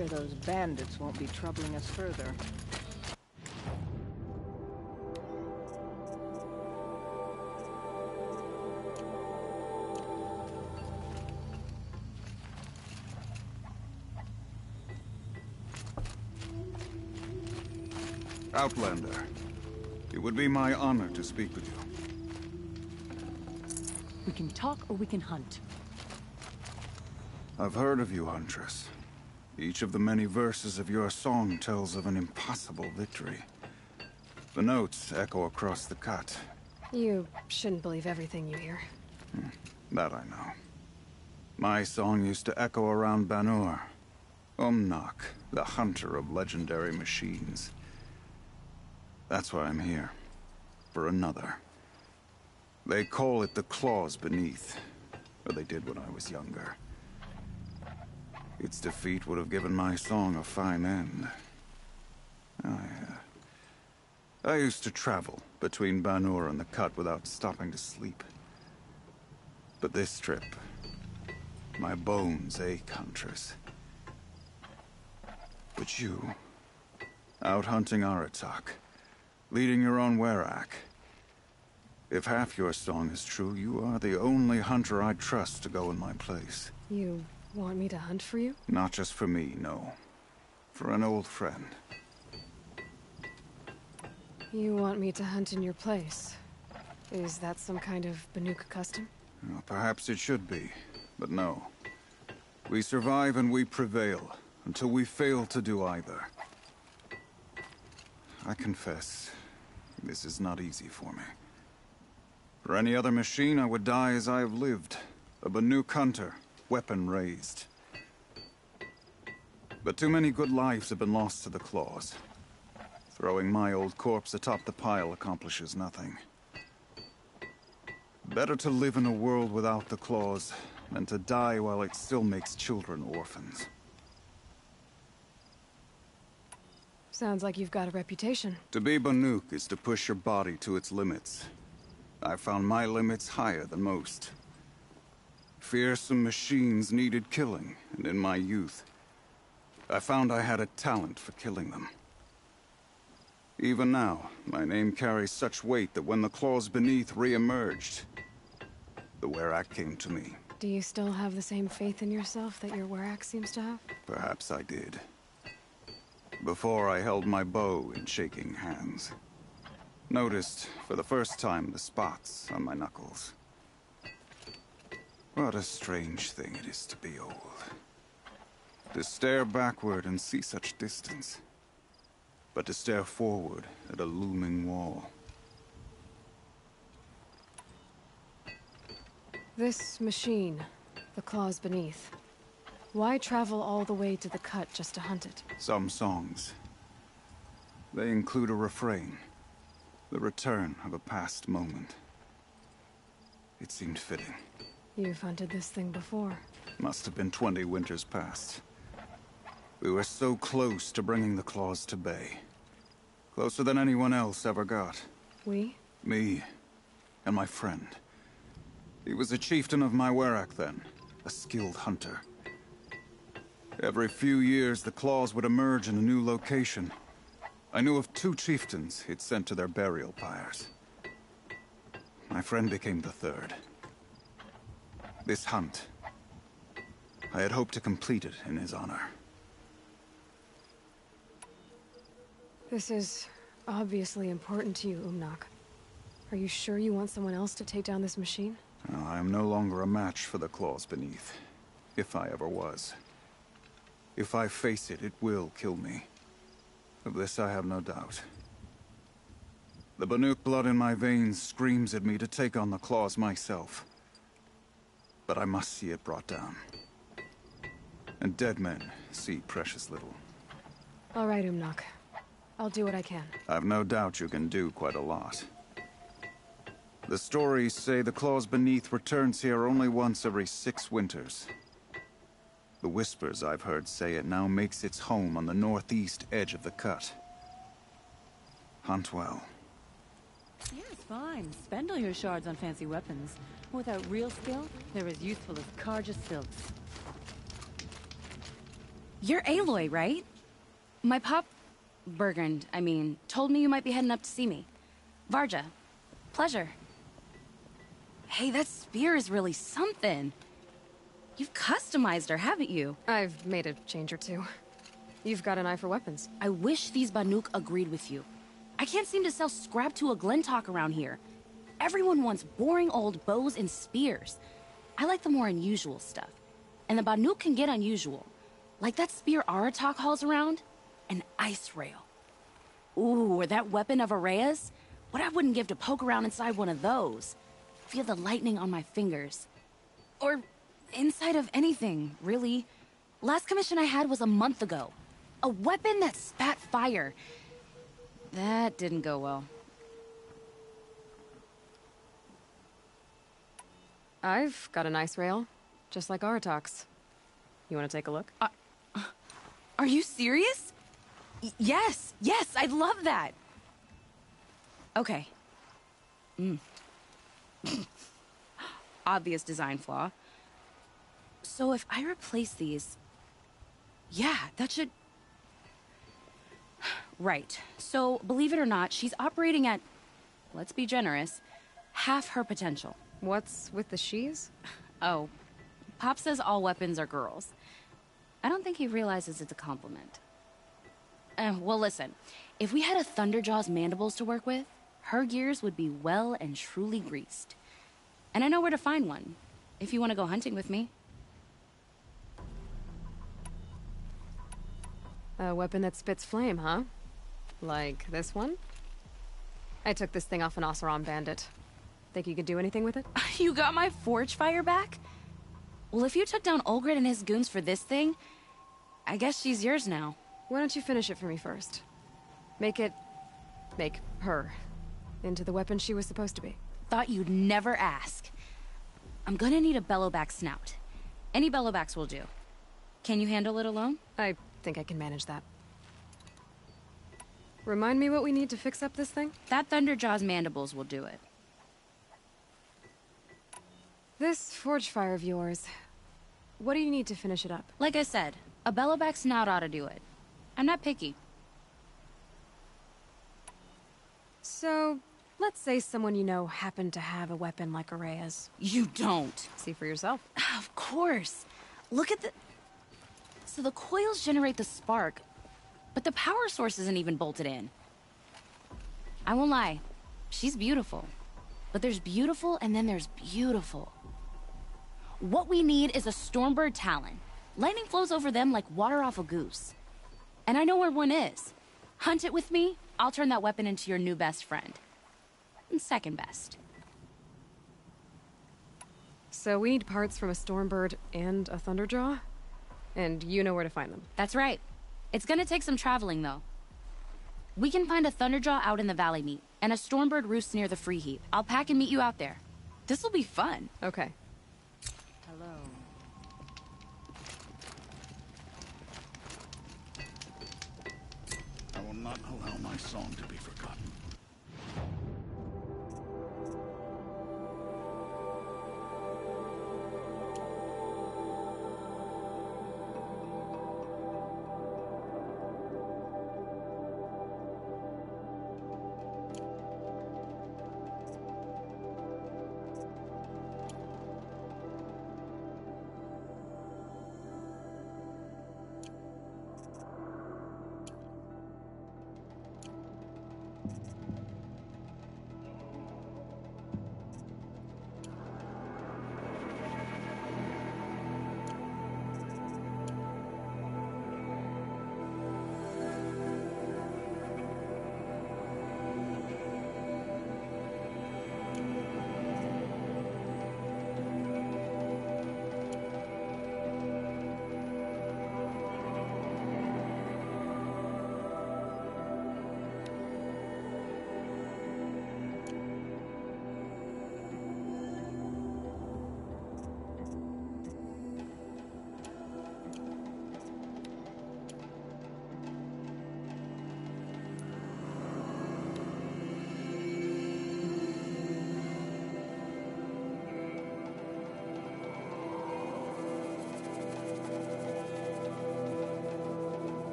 Fear those bandits won't be troubling us further. Outlander, it would be my honor to speak with you. We can talk or we can hunt. I've heard of you, Huntress. Each of the many verses of your song tells of an impossible victory. The notes echo across the cut. You shouldn't believe everything you hear. That I know. My song used to echo around Banur. Umnak, the hunter of legendary machines. That's why I'm here. For another. They call it the claws beneath. Or they did when I was younger. Its defeat would have given my song a fine end. I used to travel between Banur and the Cut without stopping to sleep. But this trip, my bones ache, Huntress. But you, out hunting Aratak, leading your own Werak. If half your song is true, you are the only hunter I'd trust to go in my place. You want me to hunt for you? Not just for me, no. For an old friend. You want me to hunt in your place? Is that some kind of Banuk custom? Well, perhaps it should be, but no. We survive and we prevail, until we fail to do either. I confess, this is not easy for me. For any other machine, I would die as I have lived. A Banuk hunter, weapon raised. But too many good lives have been lost to the claws. Throwing my old corpse atop the pile accomplishes nothing. Better to live in a world without the claws than to die while it still makes children orphans. Sounds like you've got a reputation. To be Banuk is to push your body to its limits. I found my limits higher than most. Fearsome machines needed killing, and in my youth, I found I had a talent for killing them. Even now, my name carries such weight that when the claws beneath re-emerged, the Werak came to me. Do you still have the same faith in yourself that your Werak seems to have? Perhaps I did. Before I held my bow in shaking hands. Noticed, for the first time, the spots on my knuckles. What a strange thing it is to be old. To stare backward and see such distance. But to stare forward at a looming wall. This machine, the claws beneath. Why travel all the way to the Cut just to hunt it? Some songs. They include a refrain. The return of a past moment. It seemed fitting. You've hunted this thing before. Must have been 20 winters past. We were so close to bringing the claws to bay. Closer than anyone else ever got. We? Me. And my friend. He was a chieftain of my Werak then. A skilled hunter. Every few years, the claws would emerge in a new location. I knew of 2 chieftains he'd sent to their burial pyres. My friend became the 3rd. This hunt, I had hoped to complete it in his honor. This is obviously important to you, Umnak. Are you sure you want someone else to take down this machine? I am no longer a match for the claws beneath. If I ever was. If I face it, it will kill me. Of this I have no doubt. The Banuk blood in my veins screams at me to take on the claws myself. But I must see it brought down. And dead men see precious little. All right, Umnak. I'll do what I can. I've no doubt you can do quite a lot. The stories say the claws beneath returns here only once every 6 winters. The whispers I've heard say it now makes its home on the northeast edge of the Cut. Hunt well. Yes, fine. Spend all your shards on fancy weapons. Without real skill, they're as useful as Karja silks. You're Aloy, right? My pop... Bergrand, I mean, told me you might be heading up to see me. Varja. Pleasure. Hey, that spear is really something. You've customized her, haven't you? I've made a change or two. You've got an eye for weapons. I wish these Banuk agreed with you. I can't seem to sell scrap to a Glentalk around here. Everyone wants boring old bows and spears. I like the more unusual stuff. And the Banuk can get unusual. Like that spear Aratak hauls around. An ice rail. Ooh, or that weapon of Araya's? What I wouldn't give to poke around inside one of those. Feel the lightning on my fingers. Or inside of anything, really. Last commission I had was a month ago. A weapon that spat fire. That didn't go well. I've got an ice rail, just like Aratak's. You want to take a look? Are you serious? Yes, I'd love that. Okay. Obvious design flaw. So if I replace these... Yeah, that should... Right. So, believe it or not, she's operating at, let's be generous, half her potential. What's with the she's? Oh, Pop says all weapons are girls. I don't think he realizes it's a compliment. Well, listen. If we had a Thunderjaw's mandibles to work with, her gears would be well and truly greased. And I know where to find one, if you want to go hunting with me. A weapon that spits flame, huh? Like this one? I took this thing off an Oseram bandit. Think you could do anything with it? You got my forge fire back? Well, if you took down Olgrid and his goons for this thing, I guess she's yours now. Why don't you finish it for me first? Make her into the weapon she was supposed to be. Thought you'd never ask. I'm gonna need a bellowback snout. Any bellowbacks will do. Can you handle it alone? I think I can manage that. Remind me what we need to fix up this thing? That Thunderjaw's mandibles will do it. This forge fire of yours, what do you need to finish it up? Like I said, a bellowback snout ought to do it. I'm not picky. So, let's say someone you know happened to have a weapon like Araya's. You don't. See for yourself. Of course. Look at the... So the coils generate the spark, but the power source isn't even bolted in. I won't lie. She's beautiful. But there's beautiful and then there's beautiful. What we need is a Stormbird Talon. Lightning flows over them like water off a goose. And I know where one is. Hunt it with me, I'll turn that weapon into your new best friend. And second best. So we need parts from a Stormbird and a Thunderjaw? And you know where to find them. That's right. It's gonna take some traveling, though. We can find a Thunderjaw out in the Valley Meet, and a Stormbird roost near the Free Heap. I'll pack and meet you out there. This'll be fun. Okay. Hello. I will not allow my song to be forgotten.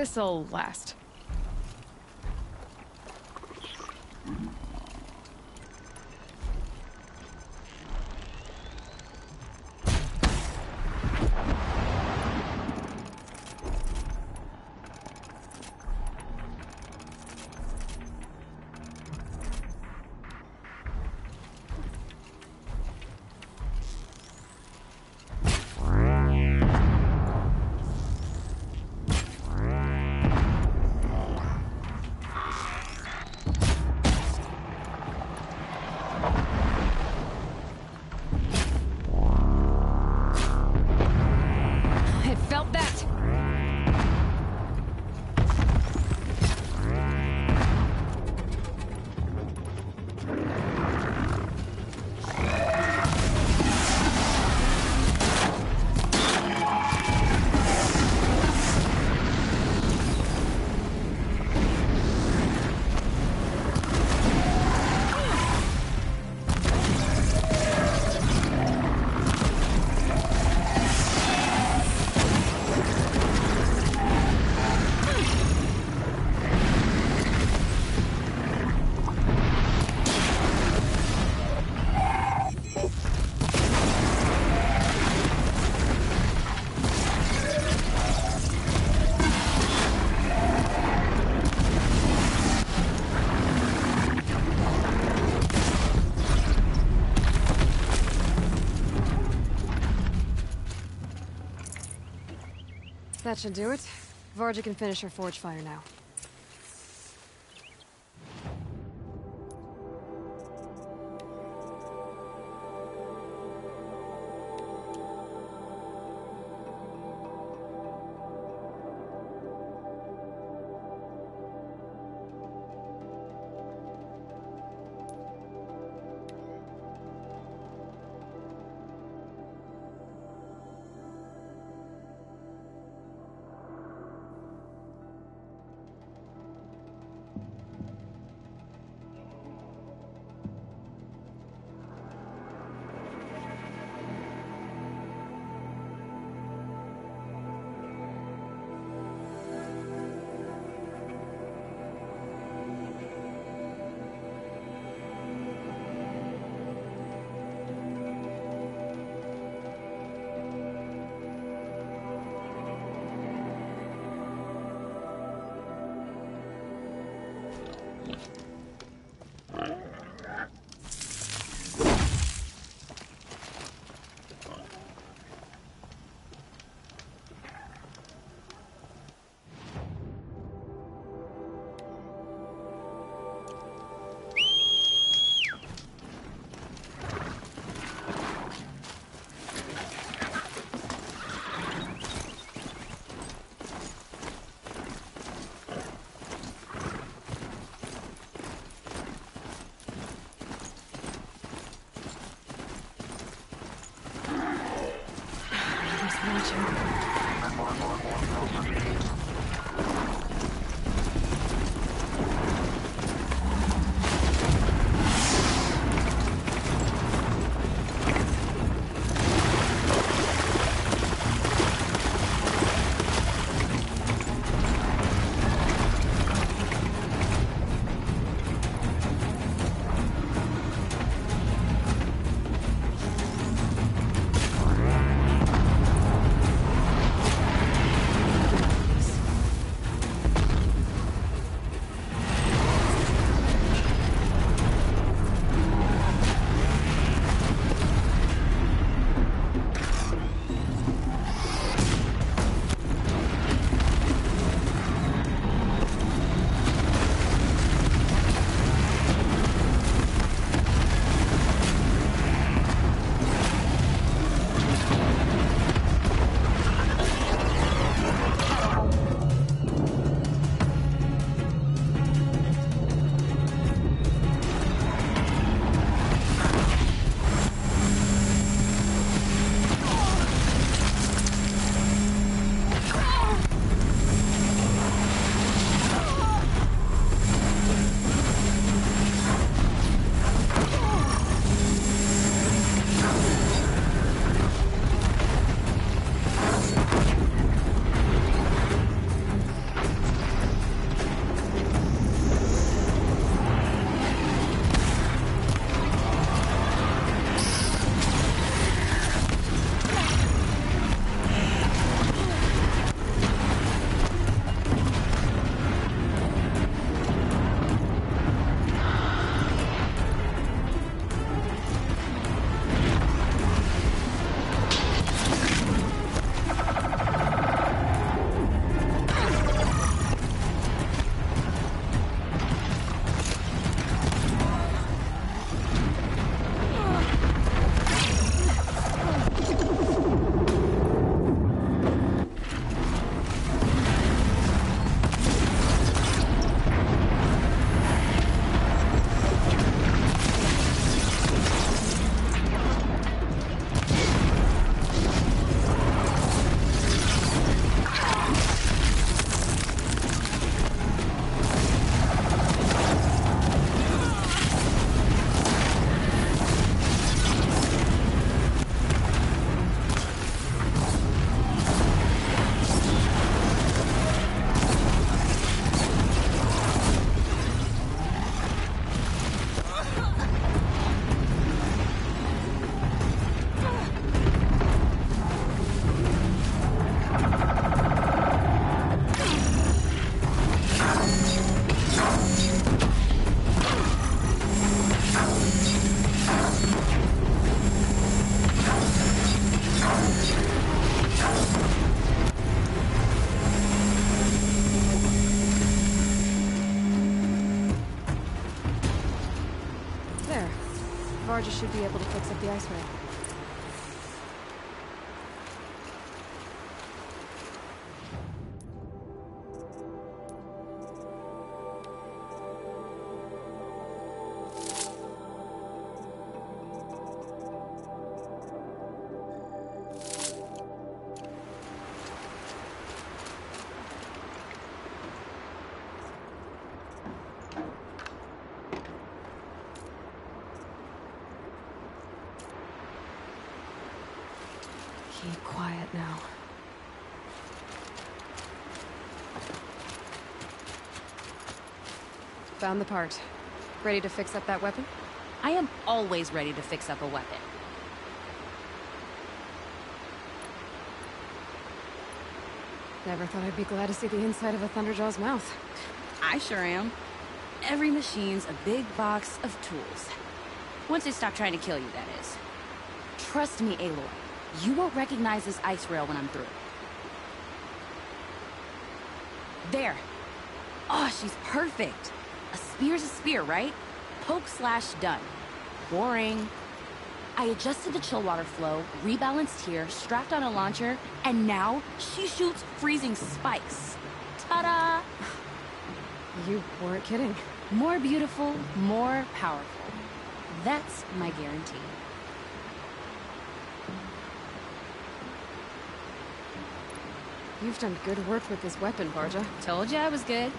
This'll last. That should do it. Varga can finish her forge fire now. barges should be able to fix up the ice rail. Keep quiet now. Found the part. Ready to fix up that weapon? I am always ready to fix up a weapon. Never thought I'd be glad to see the inside of a Thunderjaw's mouth. I sure am. Every machine's a big box of tools. Once they stop trying to kill you, that is. Trust me, Aloy. You won't recognize this ice rail when I'm through. There. Oh, she's perfect. A spear's a spear, right? Poke slash done. Boring. I adjusted the chill water flow, rebalanced here, strapped on a launcher, and now she shoots freezing spikes. Ta-da! You weren't kidding. More beautiful, more powerful. That's my guarantee. You've done good work with this weapon, Barja. Told you I was good.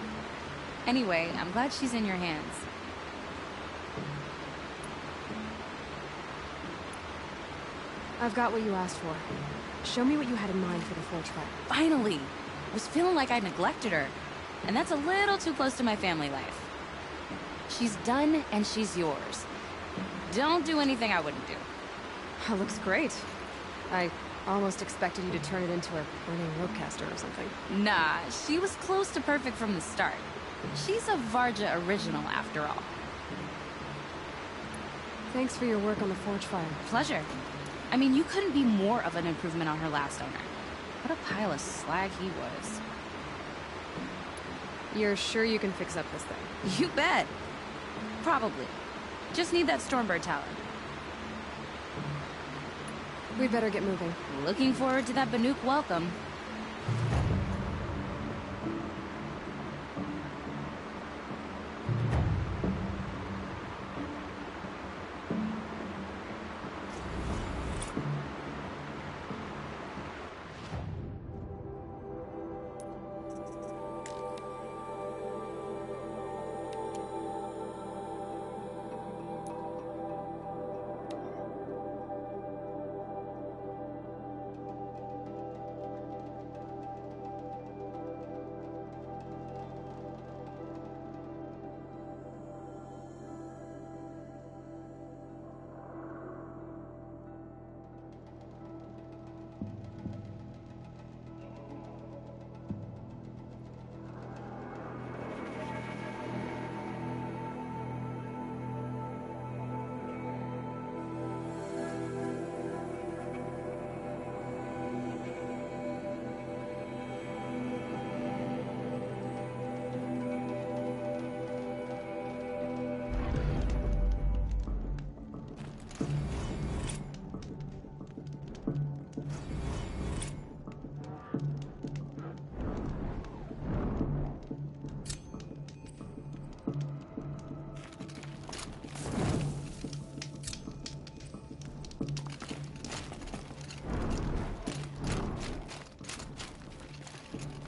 Anyway, I'm glad she's in your hands. I've got what you asked for. Show me what you had in mind for the forge fire. Finally! I was feeling like I neglected her. And that's a little too close to my family life. She's done, and she's yours. Don't do anything I wouldn't do. That looks great. I almost expected you to turn it into a burning ropecaster or something. Nah, she was close to perfect from the start. She's a Varja original, after all. Thanks for your work on the forge fire. Pleasure. I mean, you couldn't be more of an improvement on her last owner. What a pile of slag he was. You're sure you can fix up this thing? You bet. Probably. Just need that Stormbird talent. We'd better get moving. Looking forward to that Banuk welcome.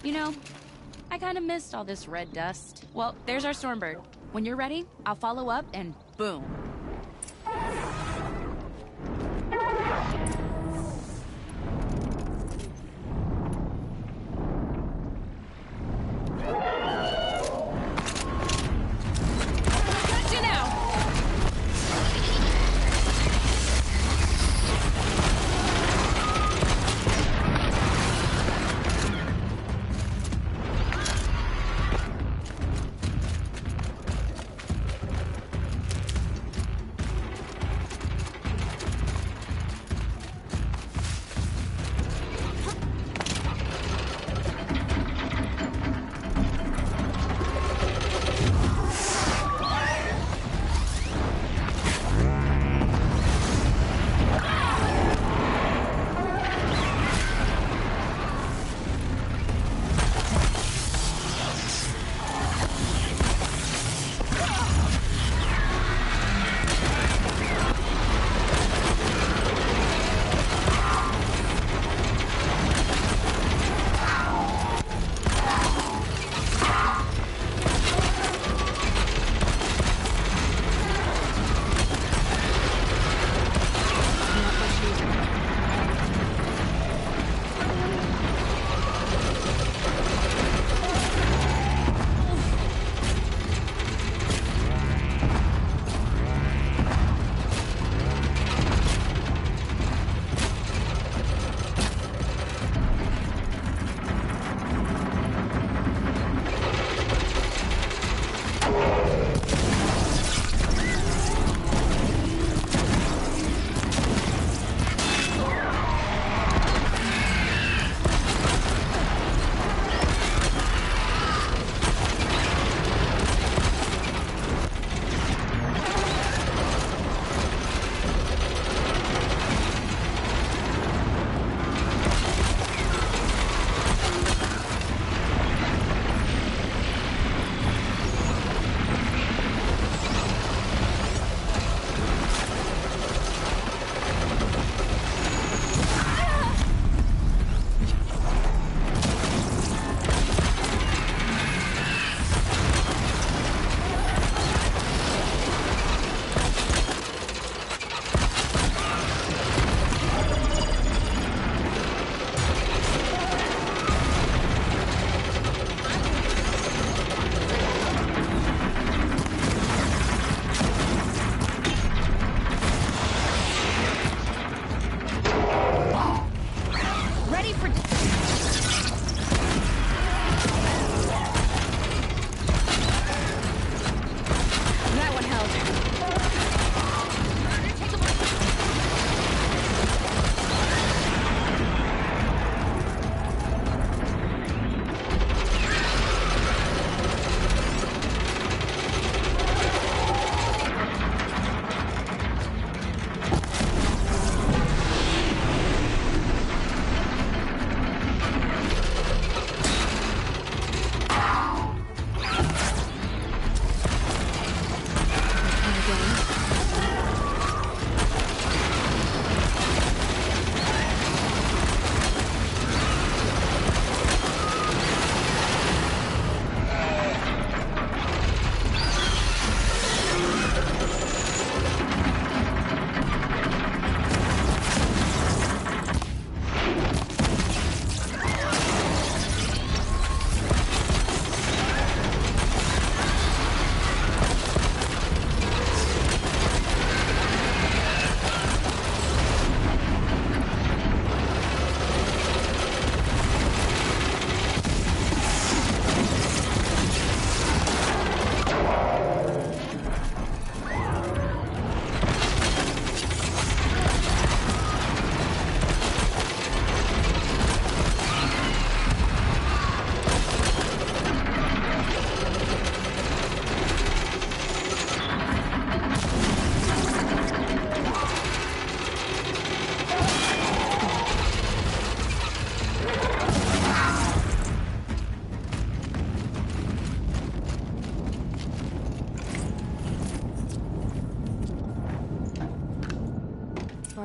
You know, I kind of missed all this red dust. Well, there's our Stormbird. When you're ready, I'll follow up and boom.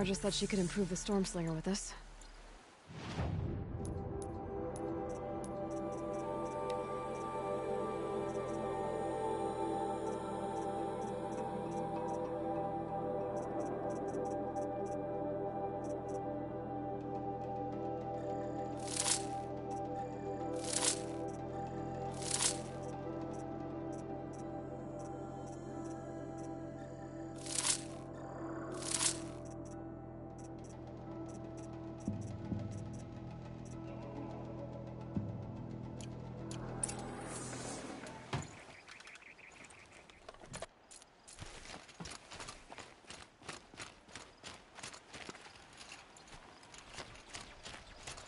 Varja said she could improve the Stormslinger with us.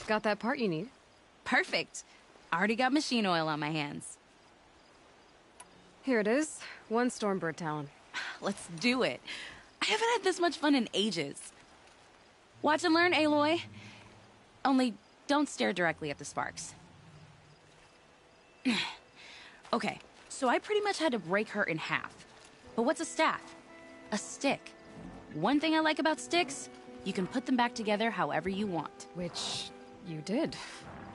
Got that part you need? Perfect. Already got machine oil on my hands. Here it is. 1 Stormbird Talon. Let's do it. I haven't had this much fun in ages. Watch and learn, Aloy. Only don't stare directly at the sparks. Okay, so I pretty much had to break her in half. But what's a staff? A stick. One thing I like about sticks, you can put them back together however you want. Which you did.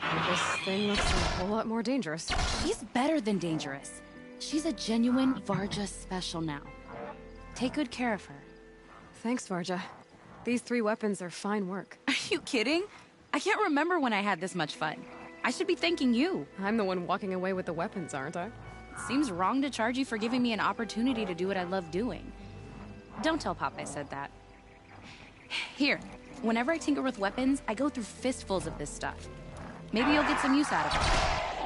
And this thing looks a whole lot more dangerous. She's better than dangerous. She's a genuine Varja special now. Take good care of her. Thanks, Varja. These 3 weapons are fine work. Are you kidding? I can't remember when I had this much fun. I should be thanking you. I'm the one walking away with the weapons, aren't I? Seems wrong to charge you for giving me an opportunity to do what I love doing. Don't tell Pop I said that. Here, whenever I tinker with weapons, I go through fistfuls of this stuff. Maybe you'll get some use out of it.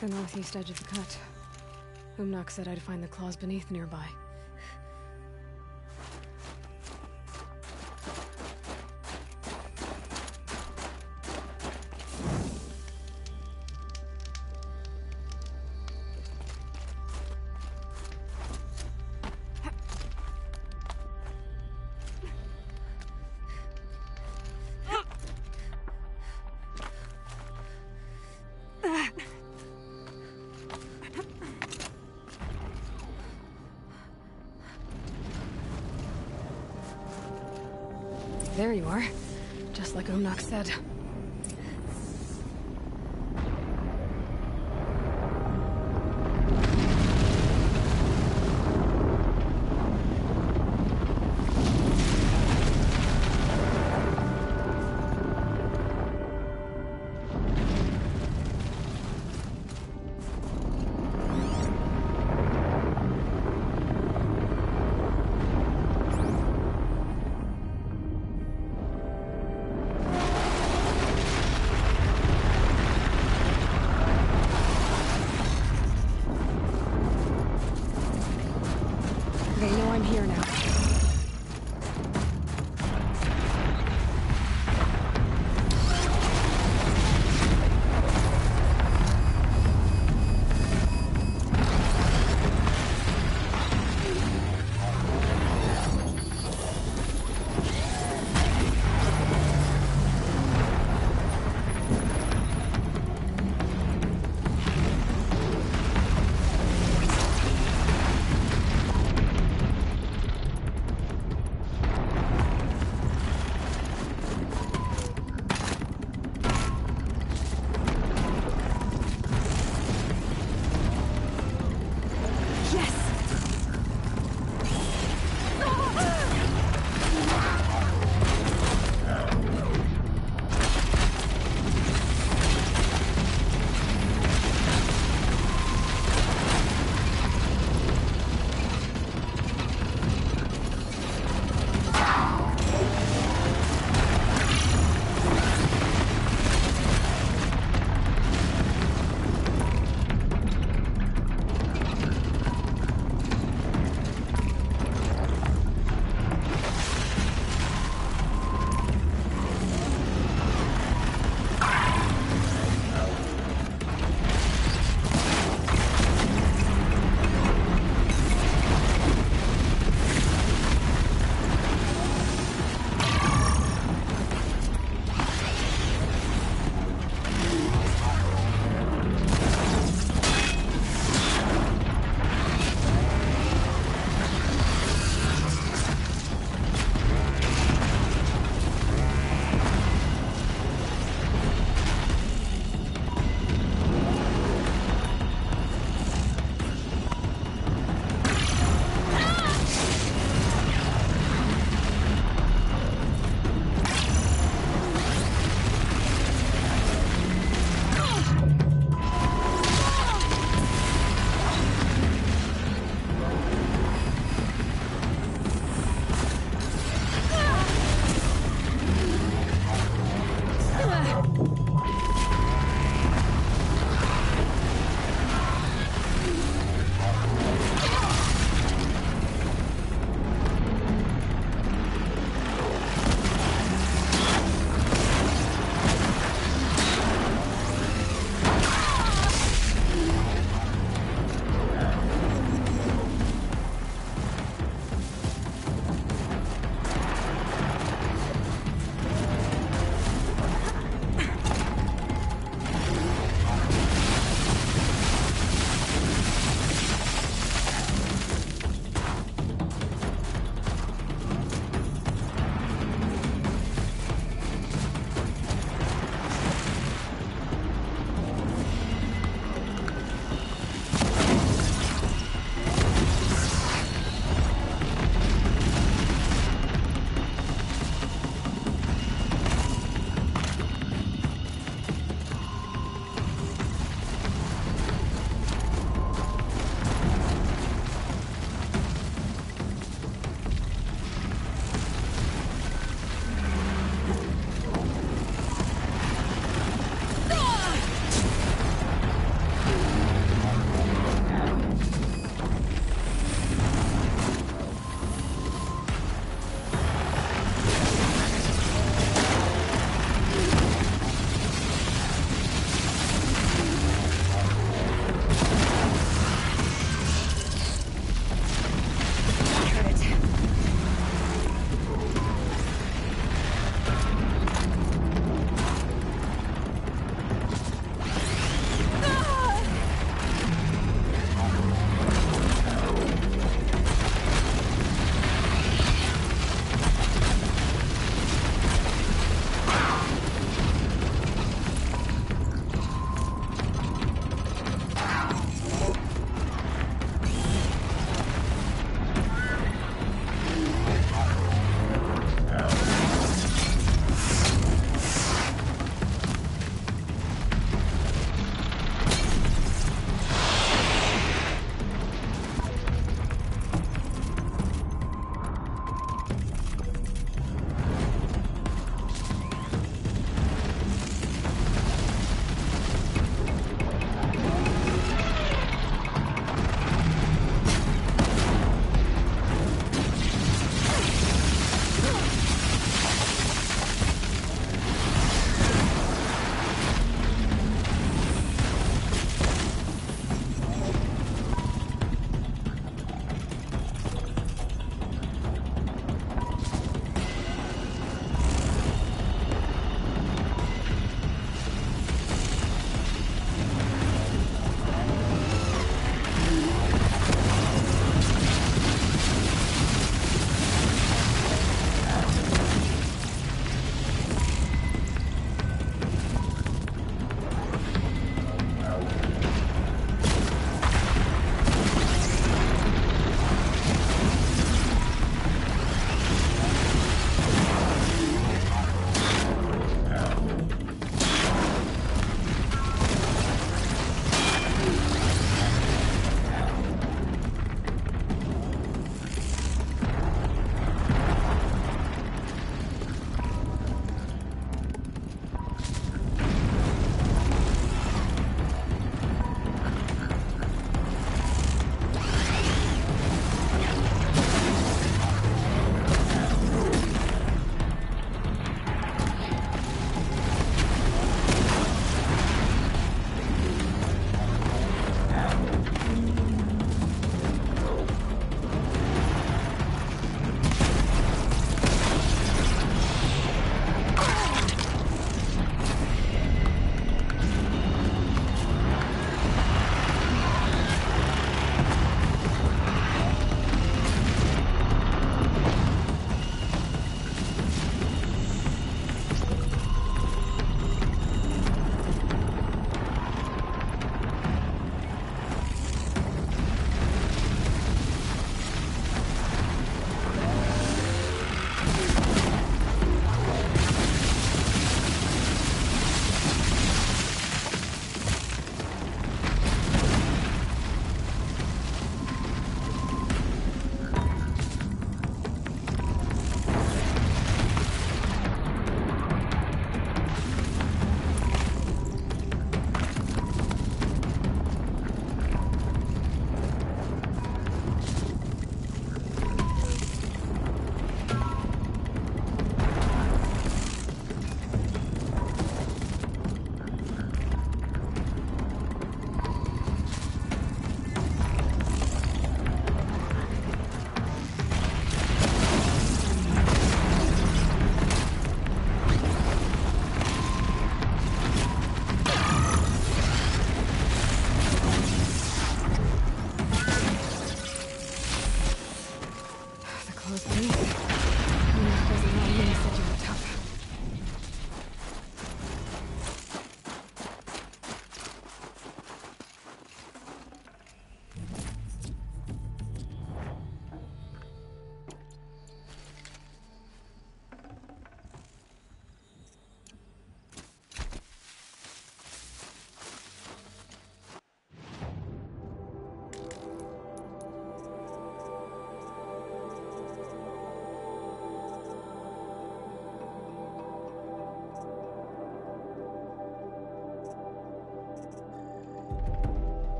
The northeast edge of the cut. Umnak said I'd find the claws beneath nearby. There you are. Just like Umnak said.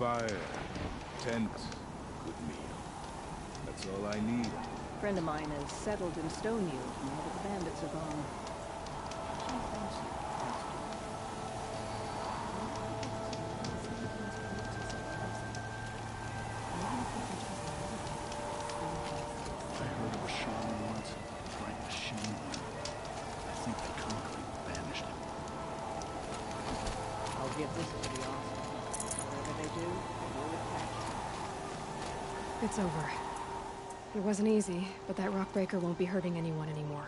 fire, tent, good meal. That's all I need. A friend of mine is settled in Stonehill now that the bandits are gone. I heard of a shaman once trying to shame one. I think they conquered banished him. I'll give this to the Osmonds. Whatever they do, they will attack. It's over. It wasn't easy, but that rockbreaker won't be hurting anyone anymore.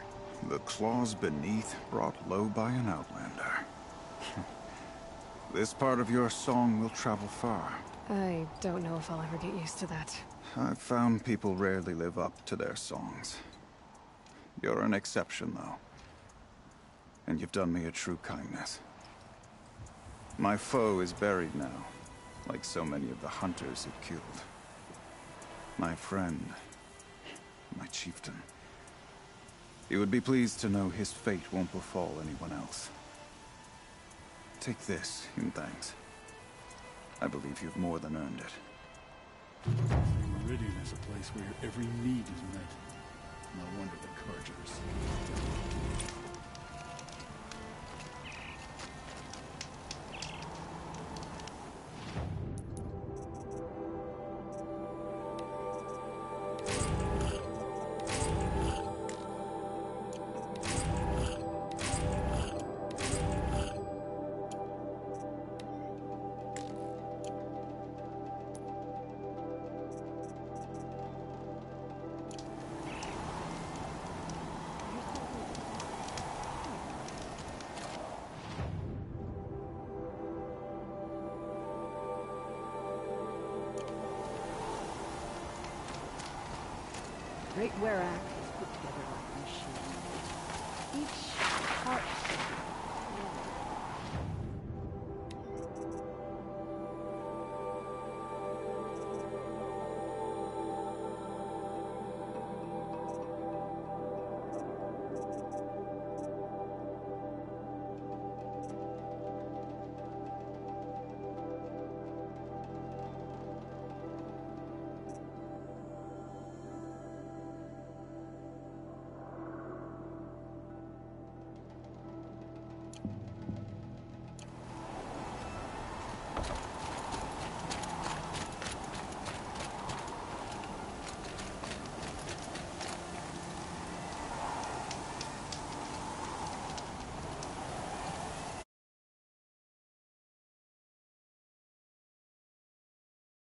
The claws beneath brought low by an outlander. This part of your song will travel far. I don't know if I'll ever get used to that. I've found people rarely live up to their songs. You're an exception, though. And you've done me a true kindness. My foe is buried now, like so many of the hunters it killed. My friend, my chieftain. You would be pleased to know his fate won't befall anyone else. Take this in thanks. I believe you've more than earned it. Meridian is a place where every need is met. No wonder the Cargers. Great Werak is put together like a machine. Each part